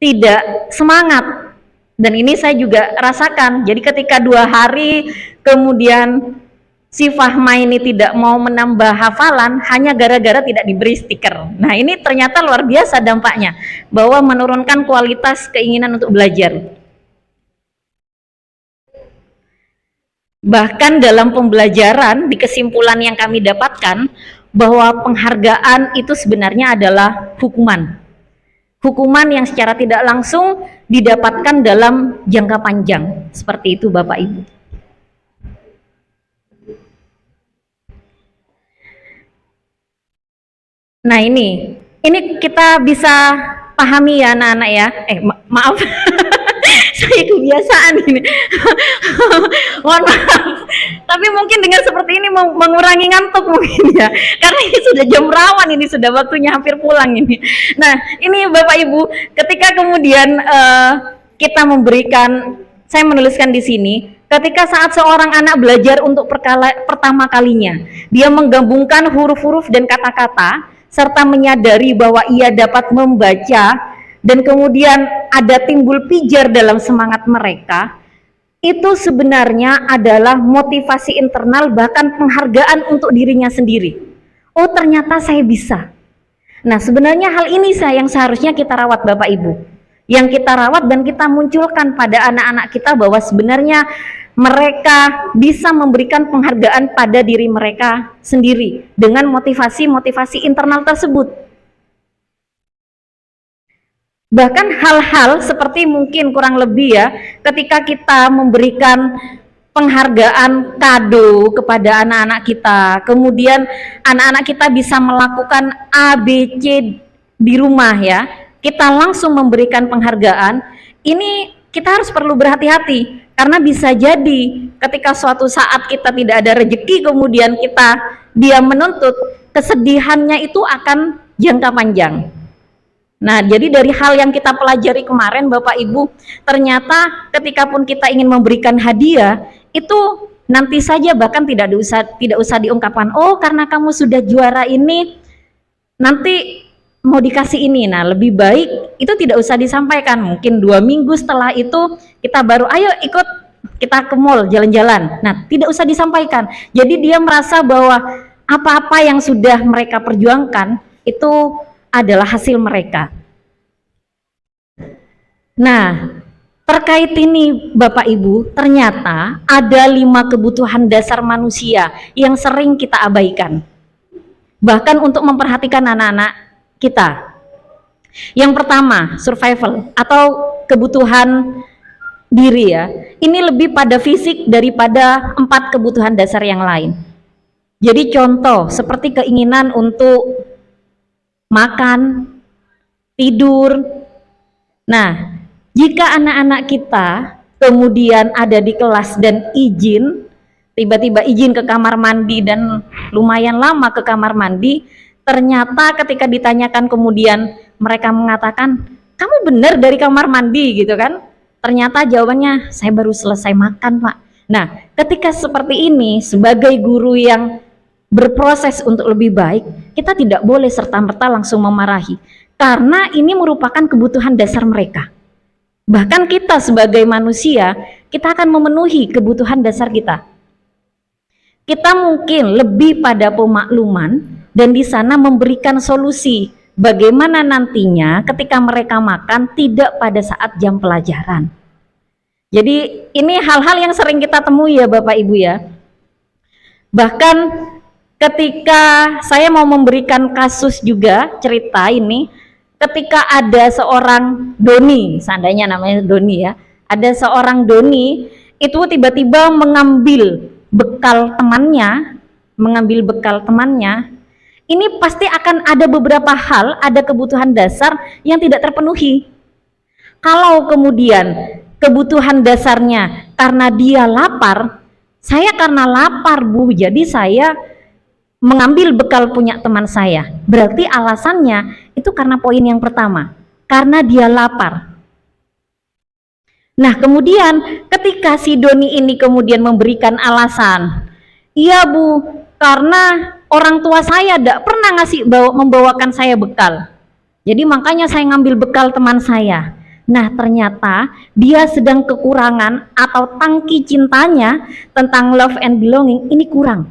tidak semangat. Dan ini saya juga rasakan. Jadi ketika 2 hari kemudian si Fahma ini tidak mau menambah hafalan hanya gara-gara tidak diberi stiker. Nah, ini ternyata luar biasa dampaknya, bahwa menurunkan kualitas keinginan untuk belajar. Bahkan dalam pembelajaran, di kesimpulan yang kami dapatkan, bahwa penghargaan itu sebenarnya adalah hukuman. Hukuman yang secara tidak langsung didapatkan dalam jangka panjang. Seperti itu Bapak Ibu. Nah, ini kita bisa pahami ya anak-anak ya. Maaf. Saya kebiasaan ini. Mohon maaf. Tapi mungkin dengan seperti ini mengurangi ngantuk mungkin ya. Karena ini sudah jam rawan, ini sudah waktunya hampir pulang ini. Nah, ini Bapak Ibu, ketika kemudian kita memberikan, saya menuliskan di sini, ketika saat seorang anak belajar untuk pertama kalinya, dia menggabungkan huruf-huruf dan kata-kata serta menyadari bahwa ia dapat membaca dan kemudian ada timbul pijar dalam semangat mereka, itu sebenarnya adalah motivasi internal, bahkan penghargaan untuk dirinya sendiri. Oh, ternyata saya bisa. Nah, sebenarnya hal ini yang seharusnya kita rawat Bapak Ibu. Yang kita rawat dan kita munculkan pada anak-anak kita bahwa sebenarnya mereka bisa memberikan penghargaan pada diri mereka sendiri dengan motivasi-motivasi internal tersebut. Bahkan hal-hal seperti mungkin kurang lebih ya, ketika kita memberikan penghargaan kado kepada anak-anak kita, kemudian anak-anak kita bisa melakukan A, B, C di rumah ya, kita langsung memberikan penghargaan, ini kita harus perlu berhati-hati, karena bisa jadi ketika suatu saat kita tidak ada rezeki, kemudian dia menuntut, kesedihannya itu akan jangka panjang. Nah, jadi dari hal yang kita pelajari kemarin Bapak Ibu, ternyata ketika pun kita ingin memberikan hadiah, itu nanti saja bahkan tidak usah diungkapkan, oh karena kamu sudah juara ini, nanti mau dikasih ini. Nah, lebih baik itu tidak usah disampaikan. Mungkin 2 minggu setelah itu kita baru, ayo ikut kita ke mall jalan-jalan. Nah, tidak usah disampaikan. Jadi dia merasa bahwa apa-apa yang sudah mereka perjuangkan itu adalah hasil mereka. Nah, terkait ini Bapak Ibu, ternyata ada 5 kebutuhan dasar manusia yang sering kita abaikan, bahkan untuk memperhatikan anak-anak kita. Yang pertama, survival atau kebutuhan diri ya. Ini lebih pada fisik daripada 4 kebutuhan dasar yang lain. Jadi contoh seperti keinginan untuk makan, tidur. Nah, jika anak-anak kita kemudian ada di kelas dan tiba-tiba izin ke kamar mandi dan lumayan lama ke kamar mandi, ternyata ketika ditanyakan kemudian mereka mengatakan, kamu benar dari kamar mandi gitu kan? Ternyata jawabannya, saya baru selesai makan Pak. Nah, ketika seperti ini sebagai guru yang berproses untuk lebih baik, kita tidak boleh serta-merta langsung memarahi, karena ini merupakan kebutuhan dasar mereka. Bahkan kita sebagai manusia, kita akan memenuhi kebutuhan dasar kita. Kita mungkin lebih pada pemakluman dan di sana memberikan solusi bagaimana nantinya ketika mereka makan tidak pada saat jam pelajaran. Jadi ini hal-hal yang sering kita temui ya Bapak Ibu ya. Bahkan ketika saya mau memberikan kasus juga, cerita ini, ketika ada seorang Doni, seandainya namanya Doni ya, ada seorang Doni itu tiba-tiba mengambil bekal temannya, ini pasti akan ada beberapa hal, ada kebutuhan dasar yang tidak terpenuhi. Kalau kemudian kebutuhan dasarnya karena dia lapar, saya karena lapar Bu, jadi saya mengambil bekal punya teman saya. Berarti alasannya itu karena poin yang pertama, karena dia lapar. Nah, kemudian ketika si Doni ini kemudian memberikan alasan, iya Bu, karena orang tua saya tidak pernah membawakan saya bekal, jadi makanya saya ngambil bekal teman saya. Nah, ternyata dia sedang kekurangan atau tangki cintanya tentang love and belonging ini kurang,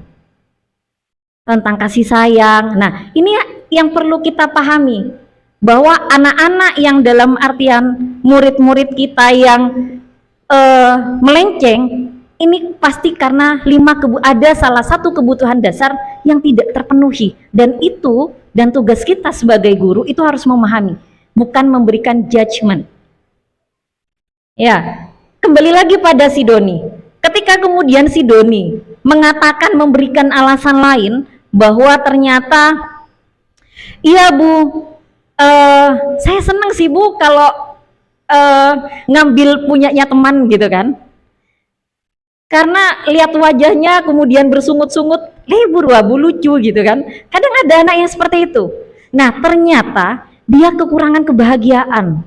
tentang kasih sayang. Nah, ini yang perlu kita pahami, bahwa anak-anak yang dalam artian murid-murid kita yang melenceng, ini pasti karena ada salah satu kebutuhan dasar yang tidak terpenuhi, dan tugas kita sebagai guru itu harus memahami, bukan memberikan judgement. Ya, kembali lagi pada si Doni. Ketika kemudian si Doni memberikan alasan lain, bahwa ternyata iya Bu, saya senang sih Bu kalau ngambil punyanya teman gitu kan, karena lihat wajahnya kemudian bersungut-sungut, Bu lucu gitu kan. Kadang ada anak yang seperti itu. Nah, ternyata dia kekurangan kebahagiaan,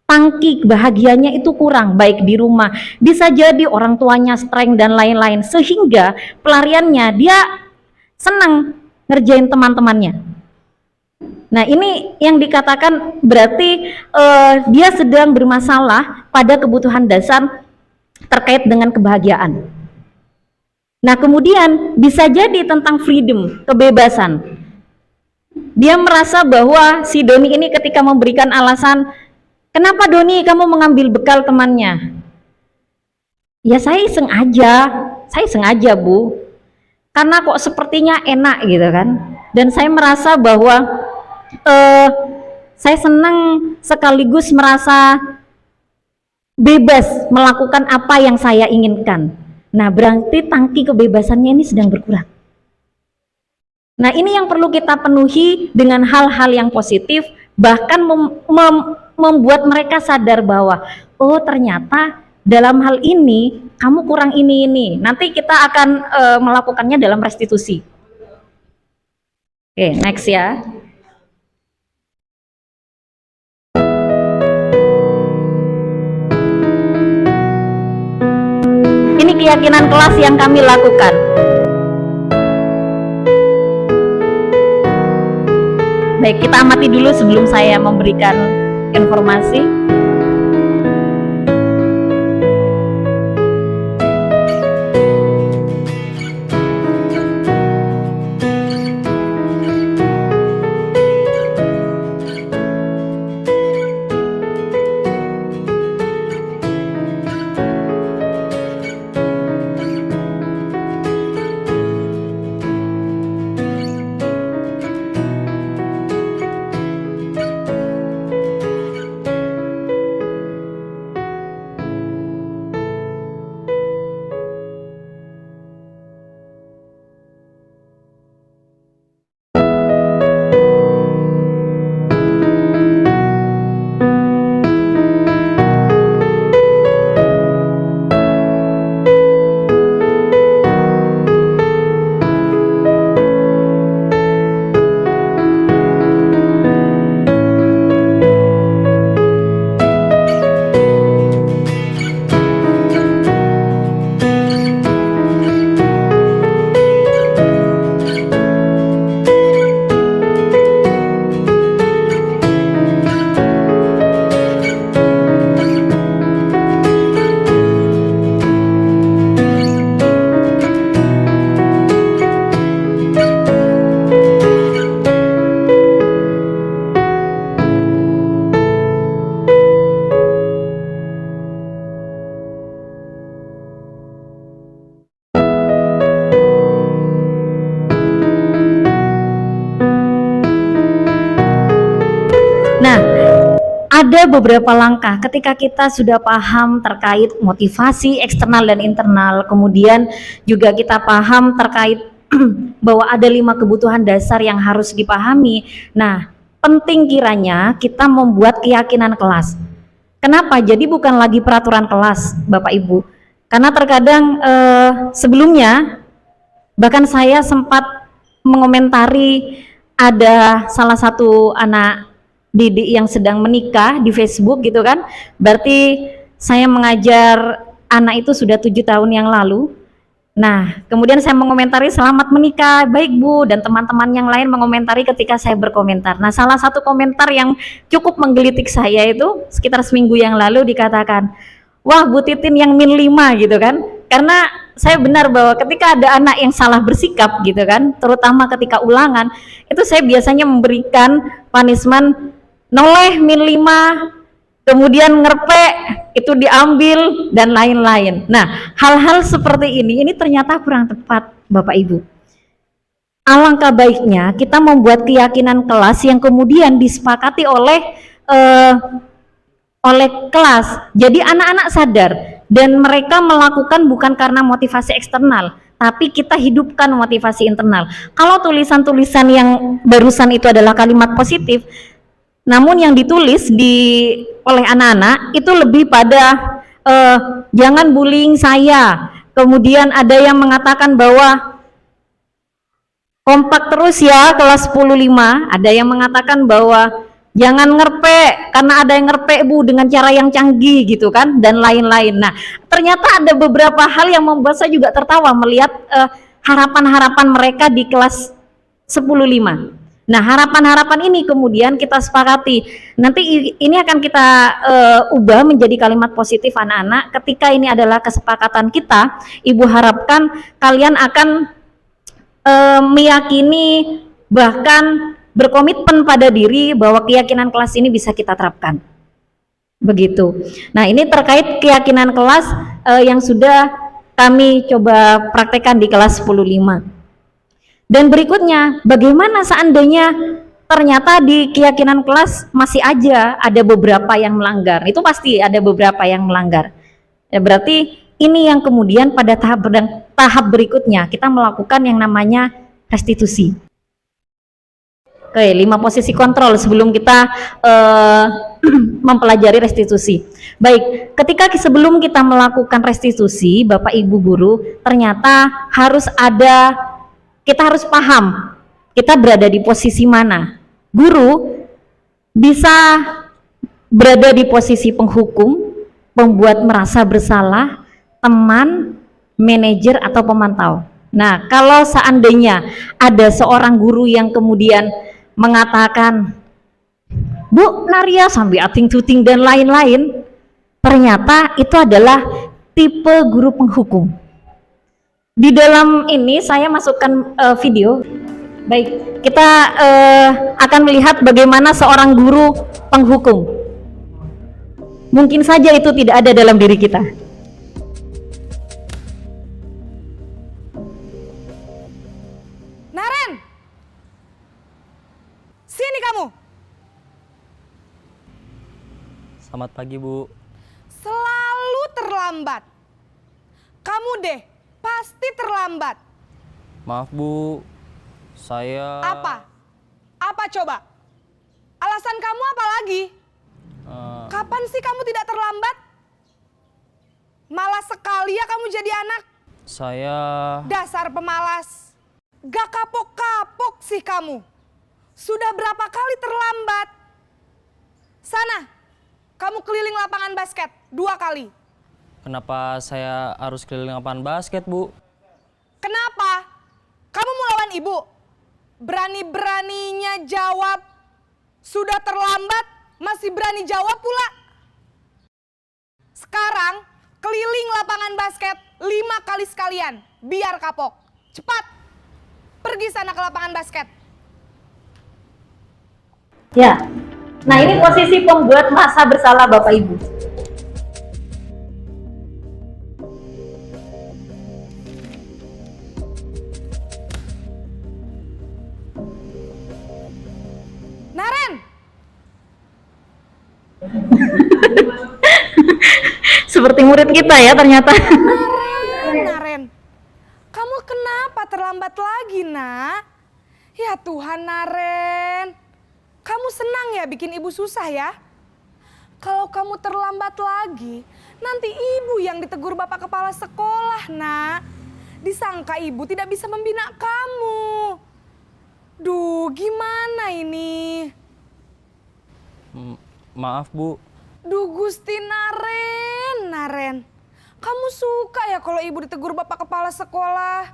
tangki bahagianya itu kurang, baik di rumah, bisa jadi orang tuanya strength dan lain-lain, sehingga pelariannya dia senang ngerjain teman-temannya. Nah, ini yang dikatakan berarti dia sedang bermasalah pada kebutuhan dasar terkait dengan kebahagiaan. Nah, kemudian bisa jadi tentang freedom, kebebasan. Dia merasa bahwa si Doni ini ketika memberikan alasan, kenapa Doni kamu mengambil bekal temannya? Ya saya sengaja Bu, karena kok sepertinya enak gitu kan. Dan saya merasa bahwa saya senang sekaligus merasa bebas melakukan apa yang saya inginkan. Nah, berarti tangki kebebasannya ini sedang berkurang. Nah, ini yang perlu kita penuhi dengan hal-hal yang positif, bahkan membuat mereka sadar bahwa oh ternyata dalam hal ini kamu kurang ini. Nanti kita akan melakukannya dalam restitusi. Oke, next ya. Ini keyakinan kelas yang kami lakukan. Baik, kita amati dulu sebelum saya memberikan informasi. Nah, ada beberapa langkah ketika kita sudah paham terkait motivasi eksternal dan internal, kemudian juga kita paham terkait bahwa ada 5 kebutuhan dasar yang harus dipahami. Nah, penting kiranya kita membuat keyakinan kelas. Kenapa? Jadi bukan lagi peraturan kelas, Bapak Ibu. Karena terkadang sebelumnya bahkan saya sempat mengomentari ada salah satu anak didik yang sedang menikah di Facebook gitu kan, berarti saya mengajar anak itu sudah 7 tahun yang lalu. Nah, kemudian saya mengomentari selamat menikah, baik Bu, dan teman-teman yang lain mengomentari ketika saya berkomentar. Nah, salah satu komentar yang cukup menggelitik saya itu sekitar seminggu yang lalu dikatakan, wah Bu Titin yang min 5 gitu kan, karena saya benar bahwa ketika ada anak yang salah bersikap gitu kan, terutama ketika ulangan, itu saya biasanya memberikan punishment noleh min 5, kemudian ngerpek itu diambil dan lain-lain. Nah, hal-hal seperti ini ternyata kurang tepat Bapak Ibu. Alangkah baiknya kita membuat keyakinan kelas yang kemudian disepakati oleh kelas. Jadi anak-anak sadar dan mereka melakukan bukan karena motivasi eksternal, tapi kita hidupkan motivasi internal. Kalau tulisan-tulisan yang barusan itu adalah kalimat positif, namun yang ditulis oleh anak-anak itu lebih pada jangan bullying saya. Kemudian ada yang mengatakan bahwa kompak terus ya kelas 10-5. Ada yang mengatakan bahwa jangan ngerpek karena ada yang ngerpek Bu dengan cara yang canggih gitu kan, dan lain-lain. Nah, ternyata ada beberapa hal yang membuat saya juga tertawa melihat harapan-harapan mereka di kelas 10-5. Nah, harapan-harapan ini kemudian kita sepakati. Nanti ini akan kita ubah menjadi kalimat positif anak-anak. Ketika ini adalah kesepakatan kita, Ibu harapkan kalian akan meyakini, bahkan berkomitmen pada diri bahwa keyakinan kelas ini bisa kita terapkan. Begitu. Nah, ini terkait keyakinan kelas yang sudah kami coba praktekkan di kelas 10.5. Dan berikutnya, bagaimana seandainya ternyata di keyakinan kelas masih aja ada beberapa yang melanggar? Itu pasti ada beberapa yang melanggar. Ya, berarti ini yang kemudian pada tahap berikutnya kita melakukan yang namanya restitusi. Oke, 5 posisi kontrol sebelum kita mempelajari restitusi. Baik, ketika sebelum kita melakukan restitusi, Bapak Ibu guru, ternyata kita harus paham kita berada di posisi mana. Guru bisa berada di posisi penghukum, pembuat merasa bersalah, teman, manajer, atau pemantau. Nah, kalau seandainya ada seorang guru yang kemudian mengatakan, Bu, Naria sampai ating-tuting dan lain-lain, ternyata itu adalah tipe guru penghukum. Di dalam ini saya masukkan video. Baik, kita akan melihat bagaimana seorang guru penghukum. Mungkin saja itu tidak ada dalam diri kita. Naren! Sini kamu! Selamat pagi, Bu. Selalu terlambat. Kamu deh, pasti terlambat. Maaf, Bu. Saya... Apa? Apa coba? Alasan kamu apa lagi? Kapan sih kamu tidak terlambat? Malas sekali ya kamu jadi anak. Saya... Dasar pemalas. Gak kapok-kapok sih kamu. Sudah berapa kali terlambat? Sana, kamu keliling lapangan basket 2 kali. Kenapa saya harus keliling lapangan basket, Bu? Kenapa? Kamu mau lawan ibu? Berani-beraninya jawab. Sudah terlambat, masih berani jawab pula. Sekarang, keliling lapangan basket 5 kali sekalian. Biar kapok. Cepat, pergi sana ke lapangan basket. Ya, nah ini posisi pembuat merasa bersalah Bapak Ibu. Naren! Seperti murid kita ya ternyata. Naren, kamu kenapa terlambat lagi, nak? Ya Tuhan, Naren. Kamu senang ya bikin ibu susah ya? Kalau kamu terlambat lagi, nanti ibu yang ditegur bapak kepala sekolah, nak. Disangka ibu tidak bisa membina kamu. Duh, gimana ini? Maaf, Bu. Duh, Gusti Naren. Kamu suka ya kalau ibu ditegur bapak kepala sekolah?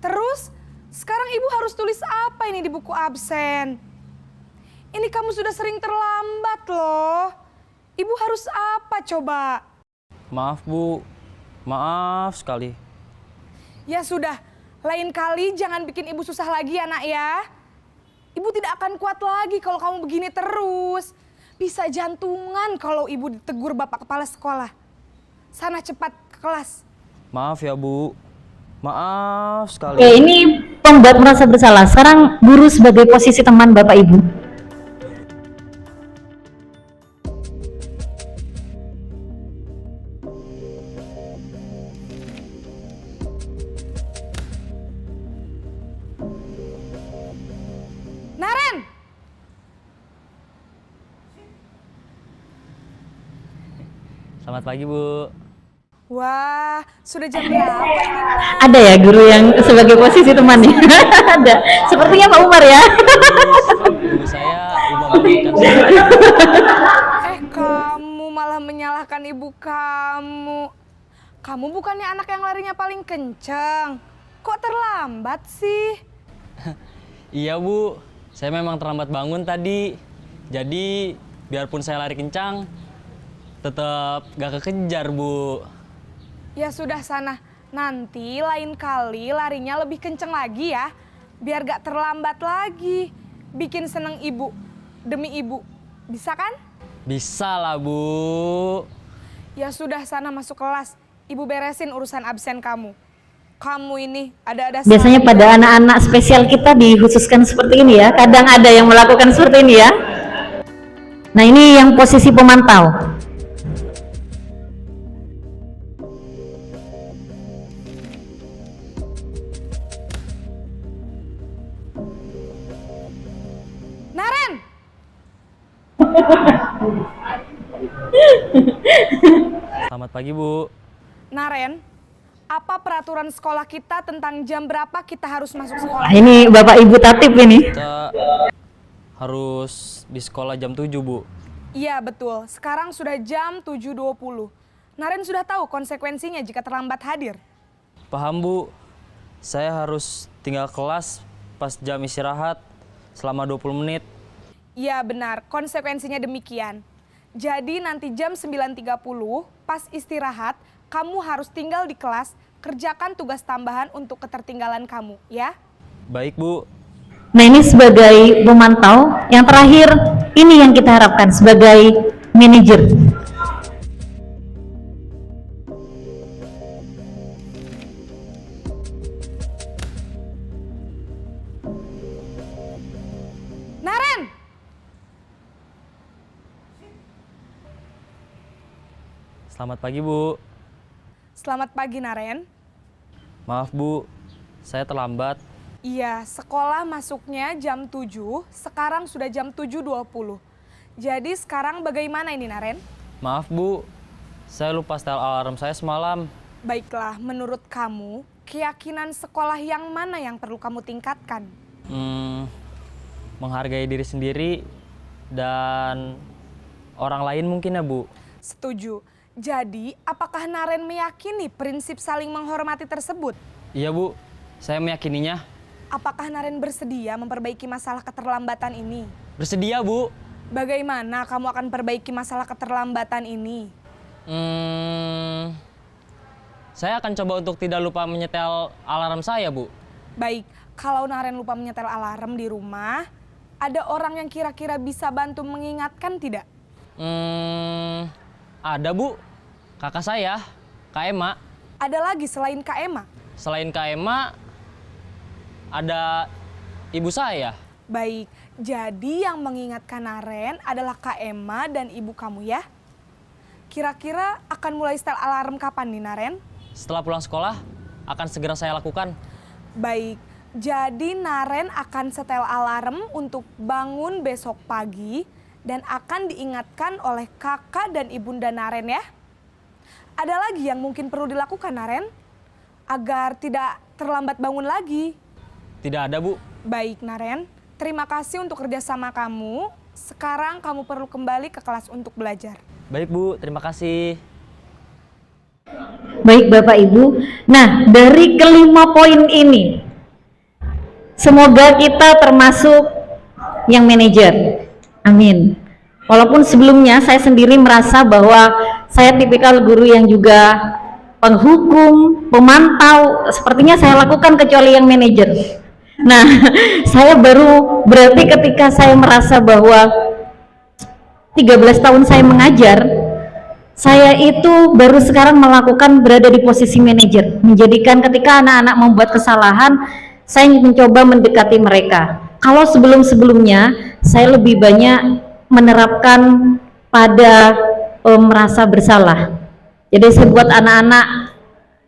Terus, sekarang ibu harus tulis apa ini di buku absen? Ini kamu sudah sering terlambat loh. Ibu harus apa coba? Maaf, Bu. Maaf sekali. Ya sudah, lain kali jangan bikin ibu susah lagi ya, nak ya. Ibu tidak akan kuat lagi kalau kamu begini terus. Bisa jantungan kalau ibu ditegur bapak kepala sekolah. Sana cepat ke kelas. Maaf ya, Bu. Maaf sekali. Oke, ini pembuat merasa bersalah. Sekarang guru sebagai posisi teman Bapak Ibu. Naren! Selamat pagi, Bu. Wah, sudah jam berapa ini, nak? Ada ya guru yang sebagai posisi teman ya? Ada. Sepertinya Pak Umar ya. Guru saya Ibu memberikan Kamu malah menyalahkan ibu kamu. Kamu bukannya anak yang larinya paling kencang. Kok terlambat sih? Iya, Bu. Saya memang terlambat bangun tadi. Jadi biarpun saya lari kencang, tetap gak kekejar, Bu. Ya sudah sana, nanti lain kali larinya lebih kenceng lagi ya. Biar gak terlambat lagi. Bikin seneng ibu, demi ibu. Bisa kan? Bisa lah, Bu. Ya sudah sana masuk kelas. Ibu beresin urusan absen kamu. Kamu ini ada-ada Biasanya pada anak-anak spesial kita dikhususkan seperti ini ya. Kadang ada yang melakukan seperti ini ya. Nah, ini yang posisi pemantau. Naren! Selamat pagi, Bu. Naren, apa peraturan sekolah kita tentang jam berapa kita harus masuk sekolah? Nah, ini Bapak Ibu Tatip ini. Kita harus di sekolah jam 7, Bu. Iya betul, sekarang sudah jam 7.20. Naren sudah tahu konsekuensinya jika terlambat hadir. Paham, Bu. Saya harus tinggal kelas pas jam istirahat selama 20 menit. Iya benar, konsekuensinya demikian. Jadi nanti jam 9.30 pas istirahat, kamu harus tinggal di kelas, kerjakan tugas tambahan untuk ketertinggalan kamu, ya? Baik, Bu. Nah, ini sebagai pemantau. Yang terakhir, ini yang kita harapkan sebagai manajer. Naren! Selamat pagi, Bu. Selamat pagi, Naren. Maaf, Bu. Saya terlambat. Iya, sekolah masuknya jam 7, sekarang sudah jam 7.20. Jadi sekarang bagaimana ini, Naren? Maaf, Bu. Saya lupa setel alarm saya semalam. Baiklah, menurut kamu, keyakinan sekolah yang mana yang perlu kamu tingkatkan? Menghargai diri sendiri dan orang lain mungkin ya, Bu. Setuju. Jadi, apakah Naren meyakini prinsip saling menghormati tersebut? Iya, Bu. Saya meyakininya. Apakah Naren bersedia memperbaiki masalah keterlambatan ini? Bersedia, Bu. Bagaimana kamu akan perbaiki masalah keterlambatan ini? Saya akan coba untuk tidak lupa menyetel alarm saya, Bu. Baik, kalau Naren lupa menyetel alarm di rumah, ada orang yang kira-kira bisa bantu mengingatkan tidak? Ada, Bu. Kakak saya, Kak Ema. Ada lagi selain Kak Ema? Selain Kak Ema, ada ibu saya. Baik, jadi yang mengingatkan Naren adalah Kak Ema dan ibu kamu ya? Kira-kira akan mulai setel alarm kapan nih, Naren? Setelah pulang sekolah, akan segera saya lakukan. Baik, jadi Naren akan setel alarm untuk bangun besok pagi dan akan diingatkan oleh kakak dan ibunda Naren ya. Ada lagi yang mungkin perlu dilakukan, Naren? Agar tidak terlambat bangun lagi. Tidak ada, Bu. Baik, Naren. Terima kasih untuk kerjasama kamu. Sekarang kamu perlu kembali ke kelas untuk belajar. Baik, Bu. Terima kasih. Baik, Bapak Ibu. Nah, dari kelima poin ini, semoga kita termasuk yang manajer. Amin. Walaupun sebelumnya saya sendiri merasa bahwa saya tipikal guru yang juga penghukum, pemantau, sepertinya saya lakukan kecuali yang manajer. Nah, saya baru berarti ketika saya merasa bahwa 13 tahun saya mengajar, saya itu baru sekarang melakukan berada di posisi manajer, menjadikan ketika anak-anak membuat kesalahan, saya mencoba mendekati mereka. Kalau sebelum-sebelumnya, saya lebih banyak menerapkan pada merasa bersalah. Jadi saya buat anak-anak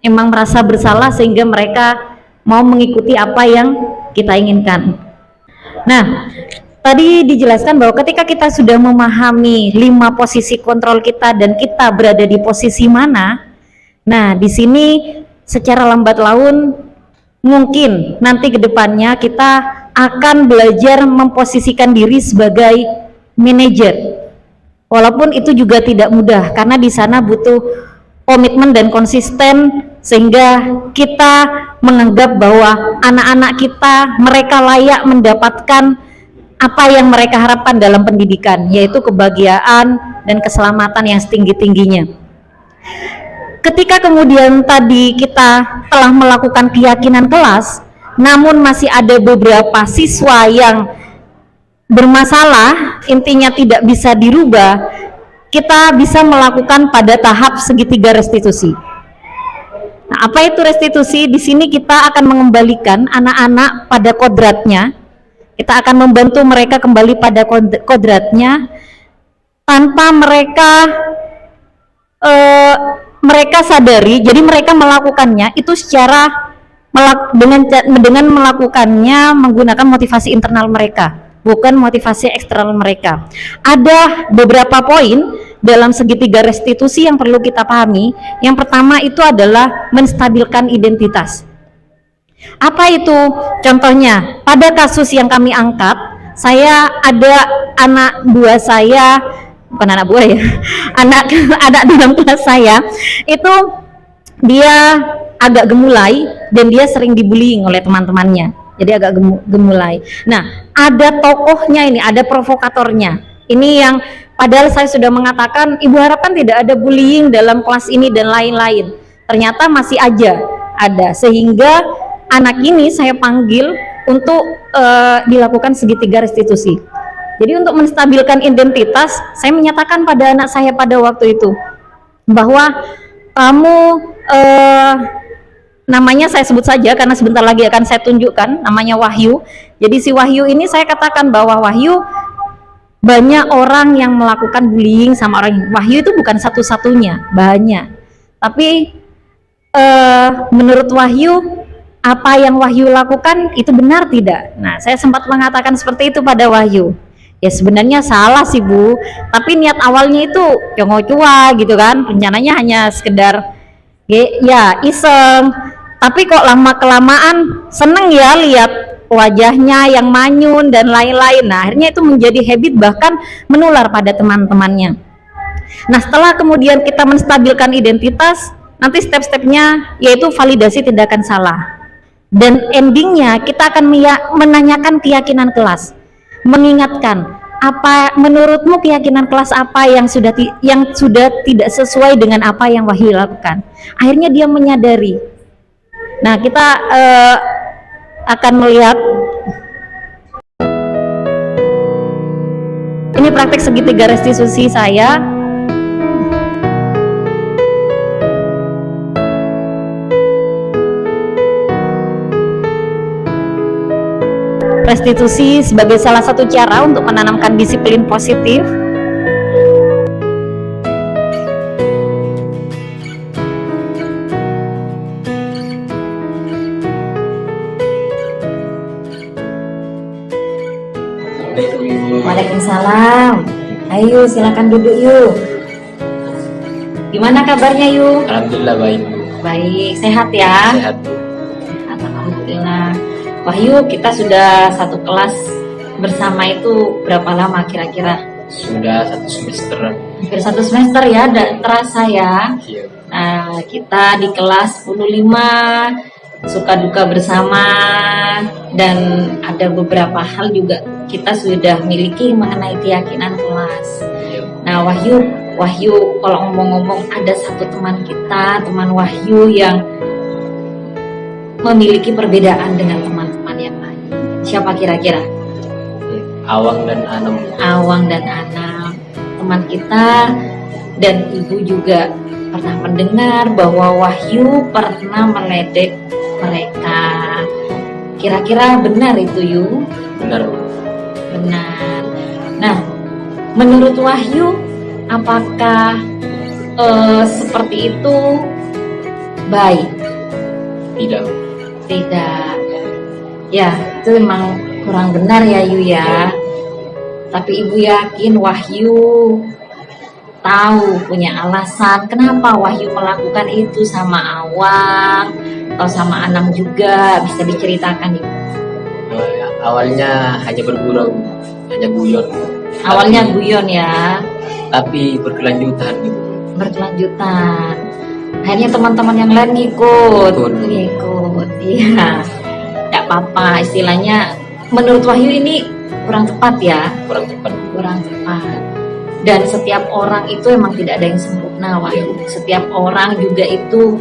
emang merasa bersalah sehingga mereka mau mengikuti apa yang kita inginkan. Nah, tadi dijelaskan bahwa ketika kita sudah memahami 5 posisi kontrol kita dan kita berada di posisi mana, nah di sini secara lambat laun mungkin nanti ke depannya kita akan belajar memposisikan diri sebagai manajer. Walaupun itu juga tidak mudah karena di sana butuh komitmen dan konsisten sehingga kita menganggap bahwa anak-anak kita mereka layak mendapatkan apa yang mereka harapkan dalam pendidikan, yaitu kebahagiaan dan keselamatan yang setinggi-tingginya. Ketika kemudian tadi kita telah melakukan keyakinan kelas, namun masih ada beberapa siswa yang bermasalah, intinya tidak bisa dirubah, kita bisa melakukan pada tahap segitiga restitusi. Nah, apa itu restitusi? Di sini kita akan mengembalikan anak-anak pada kodratnya. Kita akan membantu mereka kembali pada kodratnya tanpa mereka sadari. Jadi mereka melakukannya itu secara dengan melakukannya menggunakan motivasi internal mereka, bukan motivasi eksternal mereka. Ada beberapa poin dalam segitiga restitusi yang perlu kita pahami. Yang pertama itu adalah menstabilkan identitas. Apa itu? Contohnya, pada kasus yang kami angkat, saya ada anak buah saya, bukan anak buah ya, anak dalam kelas saya, itu dia agak gemulai dan dia sering dibullying oleh teman-temannya. Jadi agak gemulai. Nah, ada tokohnya ini, ada provokatornya. Ini yang padahal saya sudah mengatakan, Ibu harapkan tidak ada bullying dalam kelas ini dan lain-lain. Ternyata masih aja ada, sehingga anak ini saya panggil untuk dilakukan segitiga restitusi. Jadi untuk menstabilkan identitas, saya menyatakan pada anak saya pada waktu itu bahwa kamu namanya saya sebut saja karena sebentar lagi akan saya tunjukkan, namanya Wahyu. Jadi si Wahyu ini saya katakan bahwa Wahyu, banyak orang yang melakukan bullying sama orang ini. Wahyu itu bukan satu-satunya, banyak. Tapi menurut Wahyu, apa yang Wahyu lakukan itu benar tidak? Nah, saya sempat mengatakan seperti itu pada Wahyu. Ya sebenarnya salah sih Bu, tapi niat awalnya itu congok-cua gitu kan, rencananya hanya sekedar ya iseng. Tapi kok lama-kelamaan seneng ya lihat wajahnya yang manyun dan lain-lain. Nah, akhirnya itu menjadi habit, bahkan menular pada teman-temannya. Nah, setelah kemudian kita menstabilkan identitas, nanti step-stepnya yaitu validasi tindakan salah. Dan endingnya kita akan menanyakan keyakinan kelas, mengingatkan apa menurutmu keyakinan kelas apa yang sudah tidak sesuai dengan apa yang Wahyu lakukan. Akhirnya dia menyadari. Nah, kita akan melihat ini praktek segitiga restitusi saya. Restitusi sebagai salah satu cara untuk menanamkan disiplin positif. Waalaikumsalam. Ayo silakan duduk yuk. Gimana kabarnya yuk? Alhamdulillah baik. Baik, sehat ya? Sehat. Alhamdulillah. Wahyu, kita sudah satu kelas bersama itu berapa lama kira-kira? Sudah 1 semester. Hampir 1 semester ya, tidak terasa ya. Iya. Nah, kita di kelas 15 suka duka bersama, dan ada beberapa hal juga kita sudah miliki mengenai keyakinan kelas. Nah, Wahyu kalau ngomong-ngomong ada satu teman kita, teman Wahyu yang memiliki perbedaan dengan teman-teman yang lain. Siapa kira-kira? Awang dan Anam. Awang dan Anam, teman kita, dan ibu juga pernah mendengar bahwa Wahyu pernah meledek mereka. Kira-kira benar itu Yu? Benar. Benar. Nah, menurut Wahyu, apakah seperti itu baik? Tidak. Tidak. Ya, itu memang kurang benar ya Yu ya. Tapi ibu yakin Wahyu tahu, punya alasan kenapa Wahyu melakukan itu sama Awang atau sama Anam juga. Bisa diceritakan Ibu? Awalnya hanya bergurau, hanya guyon. Awalnya guyon ya. Tapi berkelanjutan gitu. Berkelanjutan. Akhirnya teman-teman yang lain ngikut. Iya. Gak apa-apa, istilahnya menurut Wahyu ini kurang tepat ya, kurang tepat. kurang tepat. Dan setiap orang itu emang tidak ada yang sempurna, Wahyu. Setiap orang juga itu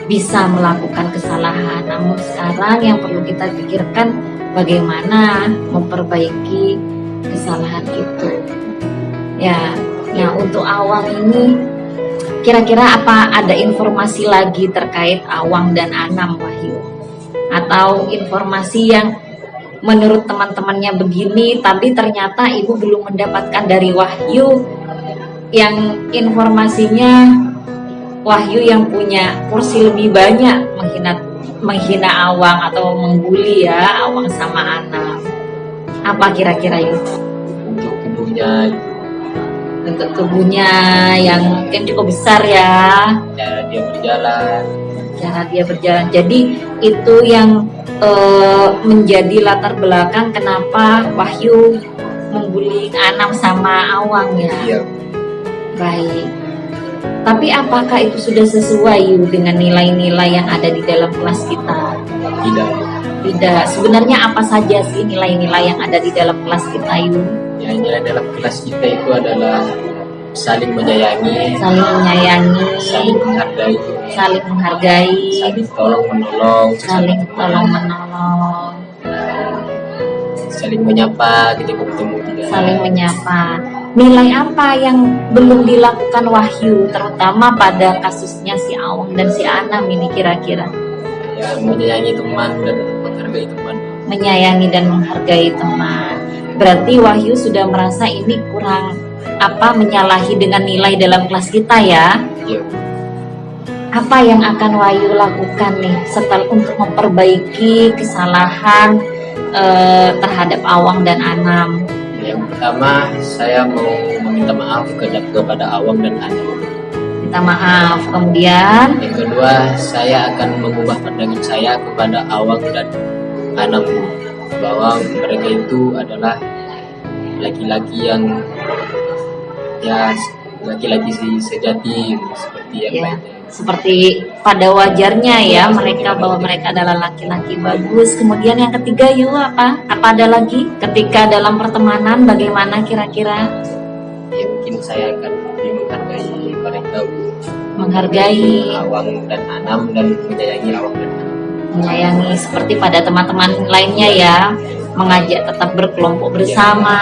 bisa melakukan kesalahan. Namun sekarang yang perlu kita pikirkan bagaimana memperbaiki kesalahan itu. Ya, nah untuk Awang ini kira-kira apa ada informasi lagi terkait Awang dan Anam, Wahyu? Atau informasi yang menurut teman-temannya begini, tapi ternyata ibu belum mendapatkan dari Wahyu yang informasinya Wahyu yang punya porsi lebih banyak menghina Awang atau membuli ya Awang sama Anam. Apa kira-kira itu? Untuk tubuhnya, Untuk tubuhnya yang mungkin cukup besar ya, cara dia berjalan, cara dia berjalan. Jadi itu yang menjadi latar belakang kenapa Wahyu membuli Anam sama Awang ya. iya, Baik. Tapi apakah itu sudah sesuai Yu, dengan nilai-nilai yang ada di dalam kelas kita? tidak. Tidak. Sebenarnya apa saja sih nilai-nilai yang ada di dalam kelas kita Yu? Nilai-nilai dalam kelas kita itu adalah saling menyayangi, Saling menyayangi, saling menghargai, saling menghargai, saling tolong menolong, saling tolong menolong, saling menyapa ketika bertemu juga. saling menyapa. Nilai apa yang belum dilakukan Wahyu, terutama pada kasusnya si Awang dan si Anam ini kira-kira? Ya, menyayangi teman dan menghargai teman. Menyayangi dan menghargai teman. Berarti Wahyu sudah merasa ini kurang menyalahi dengan nilai dalam kelas kita ya. Ya, Apa yang akan Wahyu lakukan nih setelah untuk memperbaiki kesalahan terhadap Awang dan Anam? yang pertama saya mau meminta maaf kepada Awang dan Anam. Minta maaf. Kemudian Yang kedua, saya akan mengubah pandangan saya kepada Awang dan Anam bahwa mereka itu adalah laki-laki yang ya laki-laki sejati seperti yang ya, lainnya. seperti pada wajarnya ya mereka bahwa mereka adalah laki-laki bagus. Kemudian yang ketiga Yu apa? Apa ada lagi ketika dalam pertemanan bagaimana kira-kira? Ya mungkin saya akan lebih menghargai mereka, Menghargai, Awang dan Anam, dan menyayangi Awang dan Anam. menyayangi seperti pada teman-teman lainnya ya, mengajak tetap berkelompok bersama.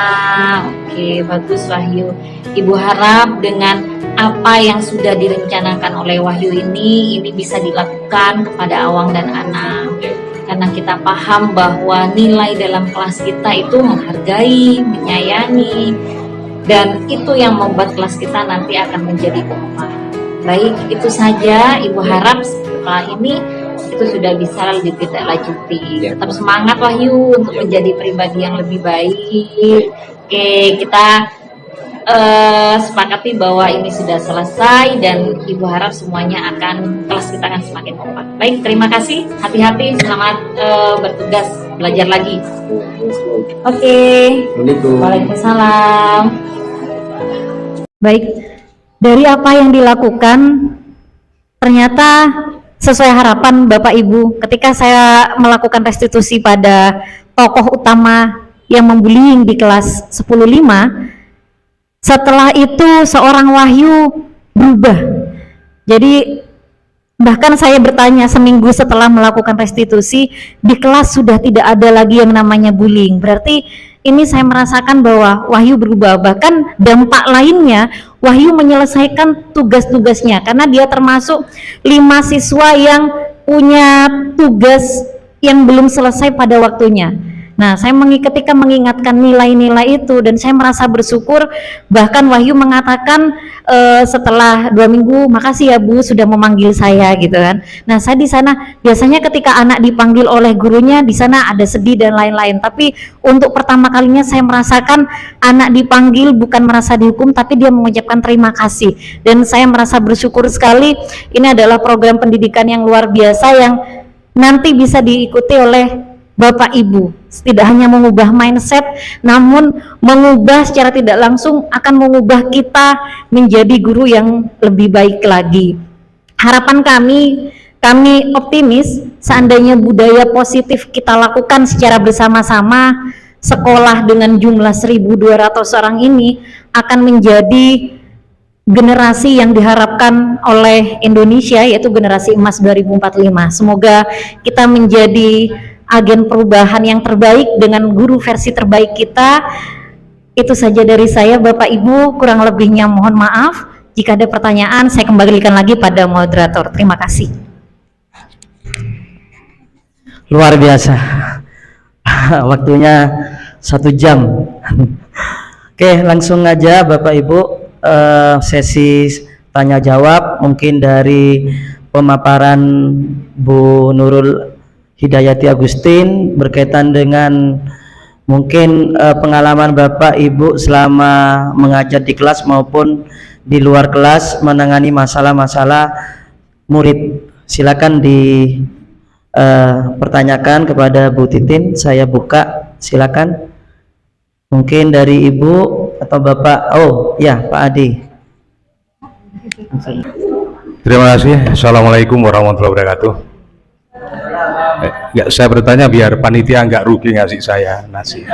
Oke, bagus Wahyu. Ibu harap dengan apa yang sudah direncanakan oleh Wahyu ini bisa dilakukan kepada Awang dan Anam. Karena kita paham bahwa nilai dalam kelas kita itu menghargai, menyayangi, dan itu yang membuat kelas kita nanti akan menjadi kompak. Baik, itu saja. Ibu harap setelah ini itu sudah bisa lebih kita lanjuti. Tetap semangat Wahyu untuk menjadi pribadi yang lebih baik. Oke, kita sepakati bahwa ini sudah selesai dan Ibu harap semuanya kelas kita akan semakin kompak. Baik, terima kasih. Hati-hati, selamat bertugas, belajar lagi. Oke. Waalaikumsalam. Baik, dari apa yang dilakukan ternyata sesuai harapan Bapak Ibu ketika saya melakukan restitusi pada tokoh utama yang membullying di kelas 10.5. Setelah itu seorang Wahyu berubah. Jadi bahkan saya bertanya seminggu setelah melakukan restitusi, di kelas sudah tidak ada lagi yang namanya bullying. Berarti ini saya merasakan bahwa Wahyu berubah. Bahkan dampak lainnya, Wahyu menyelesaikan tugas-tugasnya karena dia termasuk 5 siswa yang punya tugas yang belum selesai pada waktunya. Nah, saya ketika mengingatkan nilai-nilai itu dan saya merasa bersyukur, bahkan Wahyu mengatakan setelah 2 minggu, makasih ya Bu sudah memanggil saya gitu kan. Nah, saya di sana biasanya ketika anak dipanggil oleh gurunya di sana ada sedih dan lain-lain. Tapi untuk pertama kalinya saya merasakan anak dipanggil bukan merasa dihukum, tapi dia mengucapkan terima kasih. Dan saya merasa bersyukur sekali. Ini adalah program pendidikan yang luar biasa yang nanti bisa diikuti oleh Bapak Ibu. Tidak hanya mengubah mindset, namun mengubah secara tidak langsung akan mengubah kita menjadi guru yang lebih baik lagi. Harapan kami optimis seandainya budaya positif kita lakukan secara bersama-sama, sekolah dengan jumlah 1.200 orang ini akan menjadi generasi yang diharapkan oleh Indonesia, yaitu generasi emas 2045. Semoga kita menjadi agen perubahan yang terbaik dengan guru versi terbaik kita. Itu saja dari saya, Bapak Ibu, kurang lebihnya mohon maaf. Jika ada pertanyaan, saya kembalikan lagi pada moderator. Terima kasih. Luar biasa. Waktunya 1 jam. Oke, langsung aja Bapak Ibu, sesi tanya jawab mungkin dari pemaparan Bu Nurul Hidayati Agustin berkaitan dengan mungkin pengalaman Bapak Ibu selama mengajar di kelas maupun di luar kelas menangani masalah-masalah murid. Silakan pertanyakan kepada Bu Titin. Saya buka, silakan. Mungkin dari Ibu atau Bapak. Oh ya, Pak Adi. Terima kasih. Assalamualaikum warahmatullahi wabarakatuh. Ya, saya bertanya biar panitia nggak rugi ngasih saya nasi.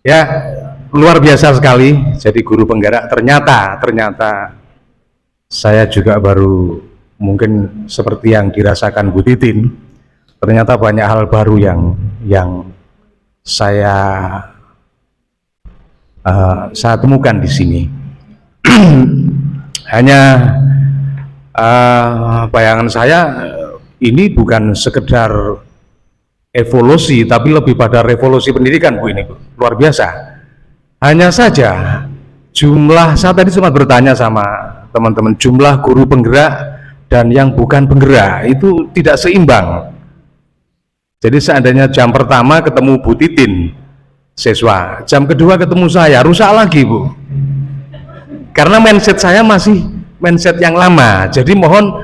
Ya, luar biasa sekali. Jadi guru penggerak ternyata saya juga baru mungkin seperti yang dirasakan Bu Titin. Ternyata banyak hal baru yang saya temukan di sini. Hanya bayangan saya ini bukan sekedar evolusi, tapi lebih pada revolusi pendidikan, Bu. Ini luar biasa. Hanya saja jumlah, saya tadi sempat bertanya sama teman-teman, jumlah guru penggerak dan yang bukan penggerak itu tidak seimbang. Jadi seandainya jam pertama ketemu Bu Titin siswa, jam kedua ketemu saya, rusak lagi, Bu. Karena mindset saya masih mindset yang lama. Jadi mohon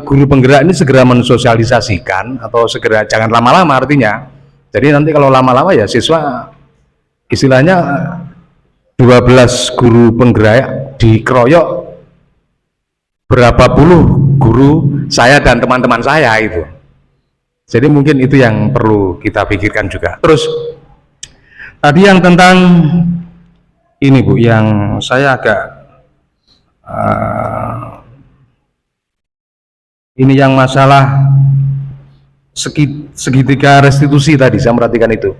guru penggerak ini segera mensosialisasikan, atau segera, jangan lama-lama artinya. Jadi nanti kalau lama-lama ya siswa istilahnya 12 guru penggerak dikeroyok berapa puluh guru saya dan teman-teman saya itu. Jadi mungkin itu yang perlu kita pikirkan juga. Terus tadi yang tentang ini, Bu, yang saya agak ini yang masalah segitiga restitusi tadi, saya perhatikan itu.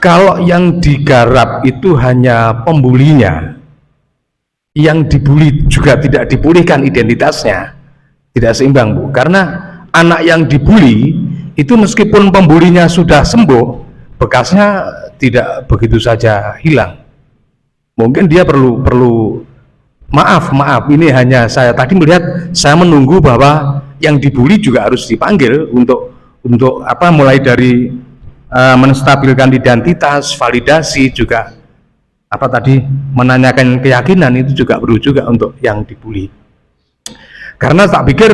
Kalau yang digarap itu hanya pembulinya, yang dibuli juga tidak dipulihkan identitasnya, tidak seimbang, Bu. Karena anak yang dibuli itu meskipun pembulinya sudah sembuh, bekasnya tidak begitu saja hilang. Mungkin dia perlu maaf, ini hanya saya tadi melihat, saya menunggu bahwa yang dibuli juga harus dipanggil untuk mulai dari menstabilkan identitas, validasi, juga menanyakan keyakinan, itu juga perlu juga untuk yang dibuli. Karena tak pikir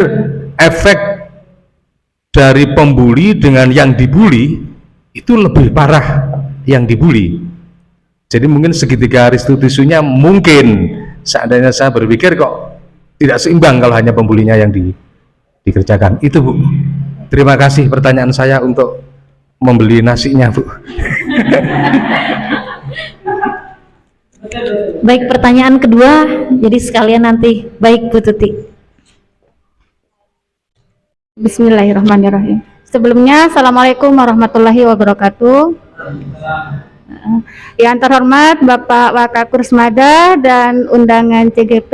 efek dari pembuli dengan yang dibuli itu lebih parah yang dibuli. Jadi mungkin segitiga restitusinya mungkin seandainya saya berpikir kok tidak seimbang kalau hanya pembulinya yang dikerjakan. Itu, Bu. Terima kasih, pertanyaan saya untuk membeli nasinya, Bu. Baik, pertanyaan kedua, jadi sekalian nanti. Baik, Bu Tuti. Bismillahirrahmanirrahim. Sebelumnya, Assalamualaikum warahmatullahi wabarakatuh. Yang terhormat Bapak Wakakursmada dan undangan CGP,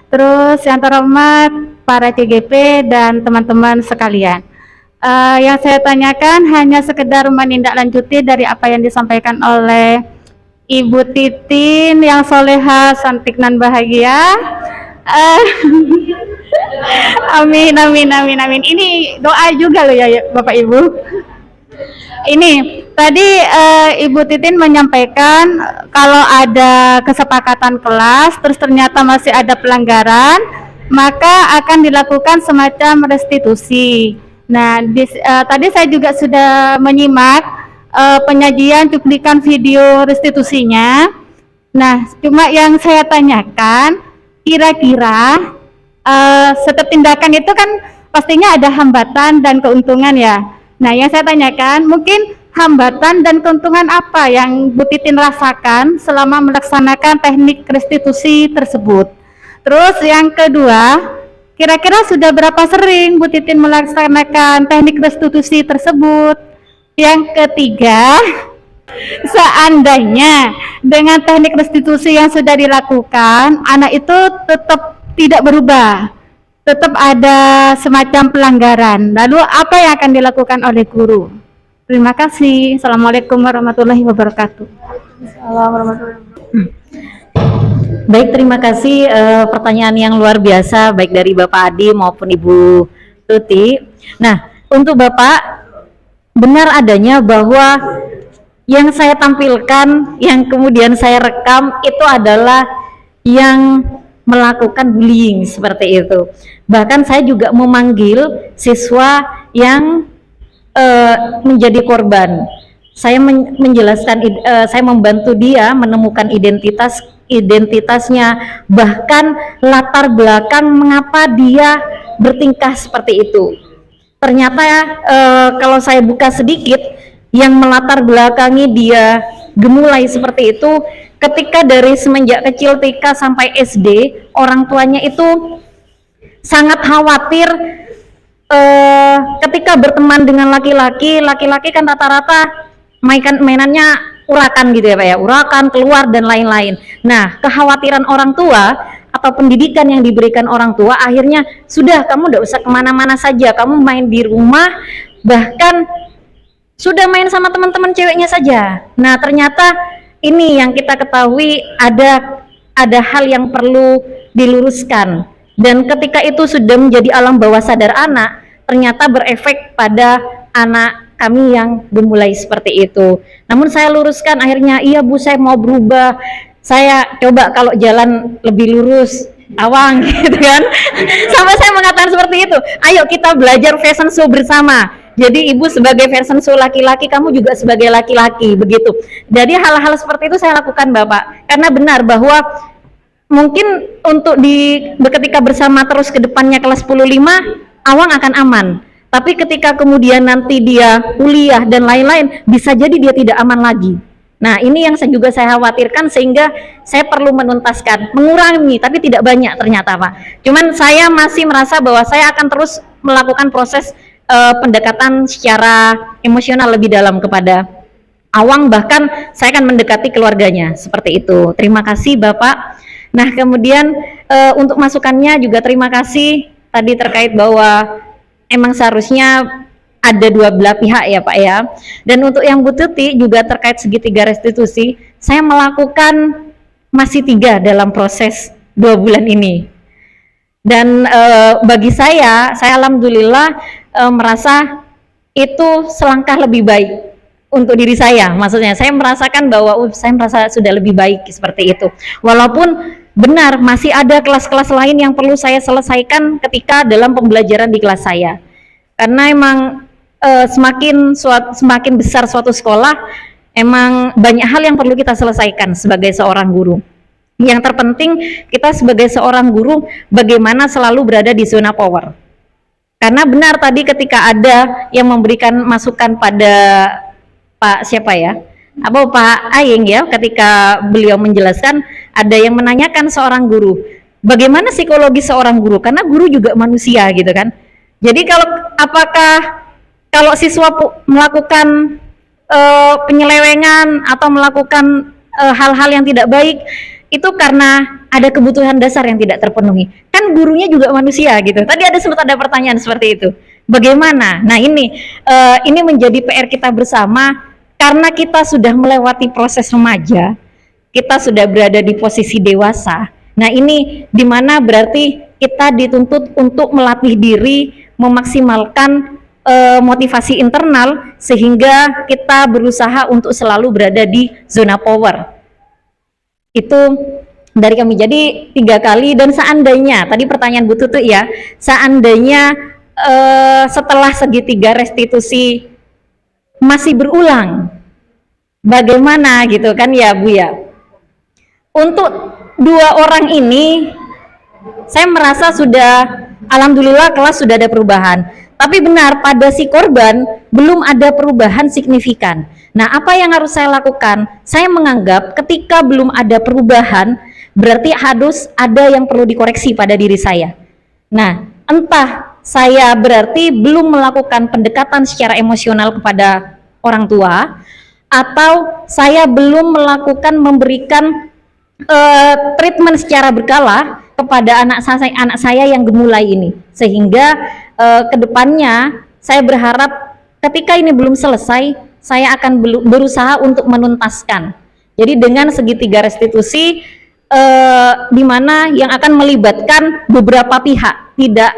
terus yang terhormat para CGP dan teman-teman sekalian. Yang saya tanyakan hanya sekedar menindaklanjuti dari apa yang disampaikan oleh Ibu Titin yang soleha, cantik dan bahagia. Amin, amin, amin, amin. Ini doa juga loh ya Bapak Ibu. Ini tadi Ibu Titin menyampaikan kalau ada kesepakatan kelas terus ternyata masih ada pelanggaran, maka akan dilakukan semacam restitusi. Nah, tadi saya juga sudah menyimak penyajian cuplikan video restitusinya. Nah, cuma yang saya tanyakan, kira-kira setiap tindakan itu kan pastinya ada hambatan dan keuntungan ya. Nah, yang saya tanyakan, mungkin hambatan dan keuntungan apa yang Bu Titin rasakan selama melaksanakan teknik restitusi tersebut? Terus yang kedua, kira-kira sudah berapa sering Bu Titin melaksanakan teknik restitusi tersebut? Yang ketiga, seandainya dengan teknik restitusi yang sudah dilakukan, anak itu tetap tidak berubah, tetap ada semacam pelanggaran, lalu apa yang akan dilakukan oleh guru? Terima kasih. Assalamualaikum warahmatullahi wabarakatuh. Baik, terima kasih pertanyaan yang luar biasa baik dari Bapak Adi maupun Ibu Tuti. Nah, untuk Bapak, benar adanya bahwa yang saya tampilkan, yang kemudian saya rekam itu adalah yang melakukan bullying seperti itu. Bahkan saya juga memanggil siswa yang menjadi korban. Saya menjelaskan, saya membantu dia menemukan identitasnya, bahkan latar belakang mengapa dia bertingkah seperti itu. Ternyata kalau saya buka sedikit, yang melatar belakangi dia gemulai seperti itu, ketika dari semenjak kecil TK sampai SD, orang tuanya itu sangat khawatir ketika berteman dengan laki-laki kan rata-rata mainannya urakan gitu ya Pak ya, urakan, keluar dan lain-lain. Nah, kekhawatiran orang tua atau pendidikan yang diberikan orang tua akhirnya sudah, kamu tidak usah kemana-mana saja, kamu main di rumah, bahkan sudah main sama teman-teman ceweknya saja. Nah, ternyata ini yang kita ketahui, ada hal yang perlu diluruskan, dan ketika itu sudah menjadi alam bawah sadar anak, ternyata berefek pada anak kami yang dimulai seperti itu. Namun saya luruskan akhirnya, iya Bu, saya mau berubah, saya coba kalau jalan lebih lurus, awang gitu kan. Sampai saya mengatakan seperti itu, ayo kita belajar fashion show bersama. Jadi ibu sebagai fashion show laki-laki, kamu juga sebagai laki-laki, begitu. Jadi hal-hal seperti itu saya lakukan Bapak, karena benar bahwa mungkin untuk ketika bersama terus ke depannya kelas 15, awang akan aman. Tapi ketika kemudian nanti dia kuliah dan lain-lain, bisa jadi dia tidak aman lagi. Nah, ini yang saya khawatirkan, sehingga saya perlu menuntaskan, mengurangi, tapi tidak banyak ternyata Pak. Cuman saya masih merasa bahwa saya akan terus melakukan proses pendekatan secara emosional lebih dalam kepada awang, bahkan saya akan mendekati keluarganya, seperti itu. Terima kasih Bapak. Nah, kemudian untuk masukannya juga terima kasih tadi terkait bahwa emang seharusnya ada dua belah pihak ya Pak ya. Dan untuk yang Bu Tuti juga terkait segitiga restitusi, saya melakukan masih 3 dalam proses 2 bulan ini. Dan bagi saya alhamdulillah merasa itu selangkah lebih baik untuk diri saya. Maksudnya saya merasakan bahwa saya merasa sudah lebih baik seperti itu. Walaupun benar masih ada kelas-kelas lain yang perlu saya selesaikan ketika dalam pembelajaran di kelas saya. Karena emang semakin besar suatu sekolah, emang banyak hal yang perlu kita selesaikan sebagai seorang guru. Yang terpenting kita sebagai seorang guru bagaimana selalu berada di zona power. Karena benar tadi ketika ada yang memberikan masukan pada Pak siapa ya? Pak Aing ya, ketika beliau menjelaskan, ada yang menanyakan seorang guru, bagaimana psikologi seorang guru? Karena guru juga manusia gitu kan. Jadi kalau siswa melakukan penyelewengan atau melakukan hal-hal yang tidak baik, itu karena ada kebutuhan dasar yang tidak terpenuhi. Kan gurunya juga manusia gitu. Tadi sempat ada pertanyaan seperti itu. Bagaimana? Nah, ini menjadi PR kita bersama, karena kita sudah melewati proses remaja, kita sudah berada di posisi dewasa. Nah, ini dimana berarti kita dituntut untuk melatih diri, memaksimalkan motivasi internal, sehingga kita berusaha untuk selalu berada di zona power. Itu dari kami. Jadi 3 kali, dan seandainya tadi pertanyaan Bu Tutu ya, seandainya setelah segitiga restitusi masih berulang, bagaimana gitu kan ya Bu ya. Untuk 2 orang ini saya merasa sudah alhamdulillah kelas sudah ada perubahan. Tapi benar, pada si korban belum ada perubahan signifikan. Nah, apa yang harus saya lakukan? Saya menganggap ketika belum ada perubahan, berarti harus ada yang perlu dikoreksi pada diri saya. Nah, entah saya berarti belum melakukan pendekatan secara emosional kepada orang tua, atau saya belum memberikan treatment secara berkala kepada anak saya yang gemulai ini, sehingga kedepannya saya berharap ketika ini belum selesai, saya akan berusaha untuk menuntaskan. Jadi dengan segitiga restitusi di mana yang akan melibatkan beberapa pihak, tidak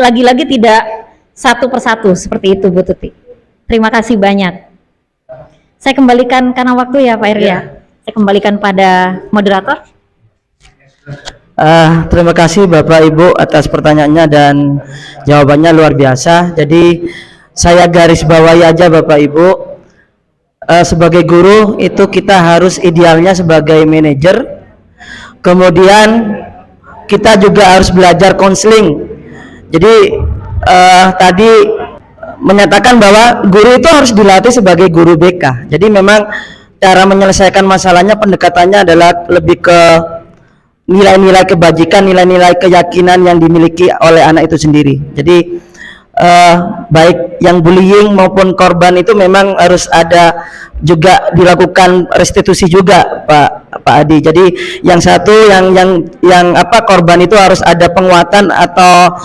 lagi-lagi tidak satu persatu seperti itu, Bu Tuti. Terima kasih banyak. Saya kembalikan karena waktu ya Pak Irya. Saya kembalikan pada moderator. Terima kasih Bapak Ibu atas pertanyaannya dan jawabannya luar biasa. Jadi saya garis bawahi aja Bapak Ibu, sebagai guru itu kita harus idealnya sebagai manajer, kemudian kita juga harus belajar konseling. Jadi tadi menyatakan bahwa guru itu harus dilatih sebagai guru BK. Jadi memang cara menyelesaikan masalahnya, pendekatannya adalah lebih ke nilai-nilai kebajikan, nilai-nilai keyakinan yang dimiliki oleh anak itu sendiri. Jadi baik yang bullying maupun korban itu memang harus ada juga dilakukan restitusi juga Pak Adi. Jadi yang satu yang korban itu harus ada penguatan atau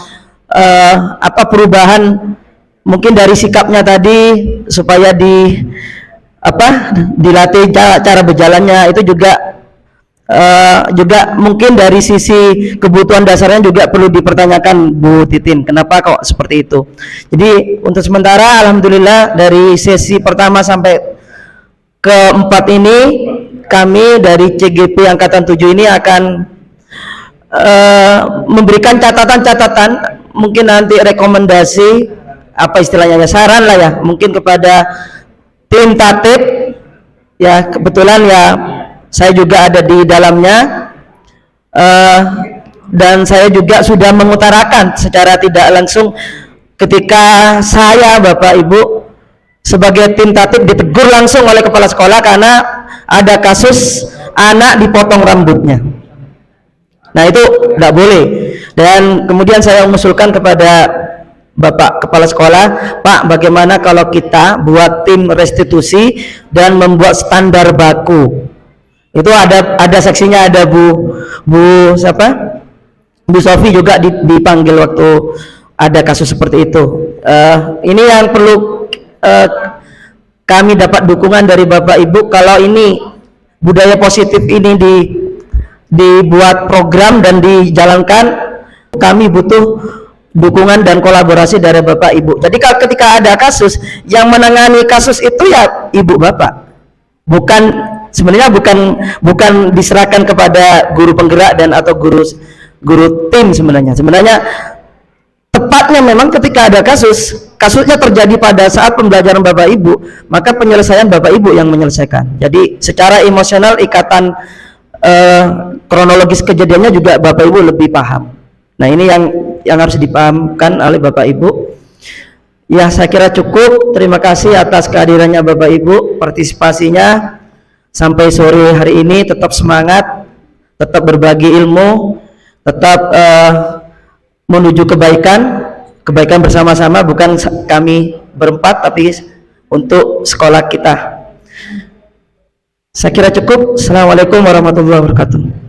perubahan mungkin dari sikapnya tadi supaya dilatih cara berjalannya itu juga mungkin dari sisi kebutuhan dasarnya juga perlu dipertanyakan Bu Titin, kenapa kok seperti itu. Jadi untuk sementara alhamdulillah dari sesi pertama sampai keempat ini kami dari CGP Angkatan 7 ini akan memberikan catatan-catatan, mungkin nanti rekomendasi apa istilahnya, saran lah ya, mungkin kepada tim tatib ya, kebetulan ya saya juga ada di dalamnya, dan saya juga sudah mengutarakan secara tidak langsung ketika saya Bapak Ibu sebagai tim tatib ditegur langsung oleh kepala sekolah karena ada kasus anak dipotong rambutnya. Nah itu tidak boleh, dan kemudian saya mengusulkan kepada Bapak Kepala Sekolah, Pak, bagaimana kalau kita buat tim restitusi dan membuat standar baku? Itu ada seksinya, ada Bu Sofi juga dipanggil waktu ada kasus seperti itu. Ini yang perlu kami dapat dukungan dari Bapak Ibu. Kalau ini budaya positif ini dibuat program dan dijalankan, kami butuh dukungan dan kolaborasi dari Bapak Ibu. Jadi ketika ada kasus, yang menangani kasus itu ya Ibu Bapak, sebenarnya bukan diserahkan kepada guru penggerak dan atau guru tim. Sebenarnya tepatnya memang ketika ada kasusnya terjadi pada saat pembelajaran Bapak Ibu, maka penyelesaian Bapak Ibu yang menyelesaikan. Jadi secara emosional, ikatan kronologis kejadiannya juga Bapak Ibu lebih paham. Nah ini yang harus dipahamkan oleh Bapak Ibu. Ya saya kira cukup. Terima kasih atas kehadirannya Bapak Ibu, partisipasinya sampai sore hari ini. Tetap semangat, tetap berbagi ilmu, tetap menuju kebaikan bersama-sama, bukan kami berempat tapi untuk sekolah kita. Saya kira cukup. Assalamualaikum warahmatullahi wabarakatuh.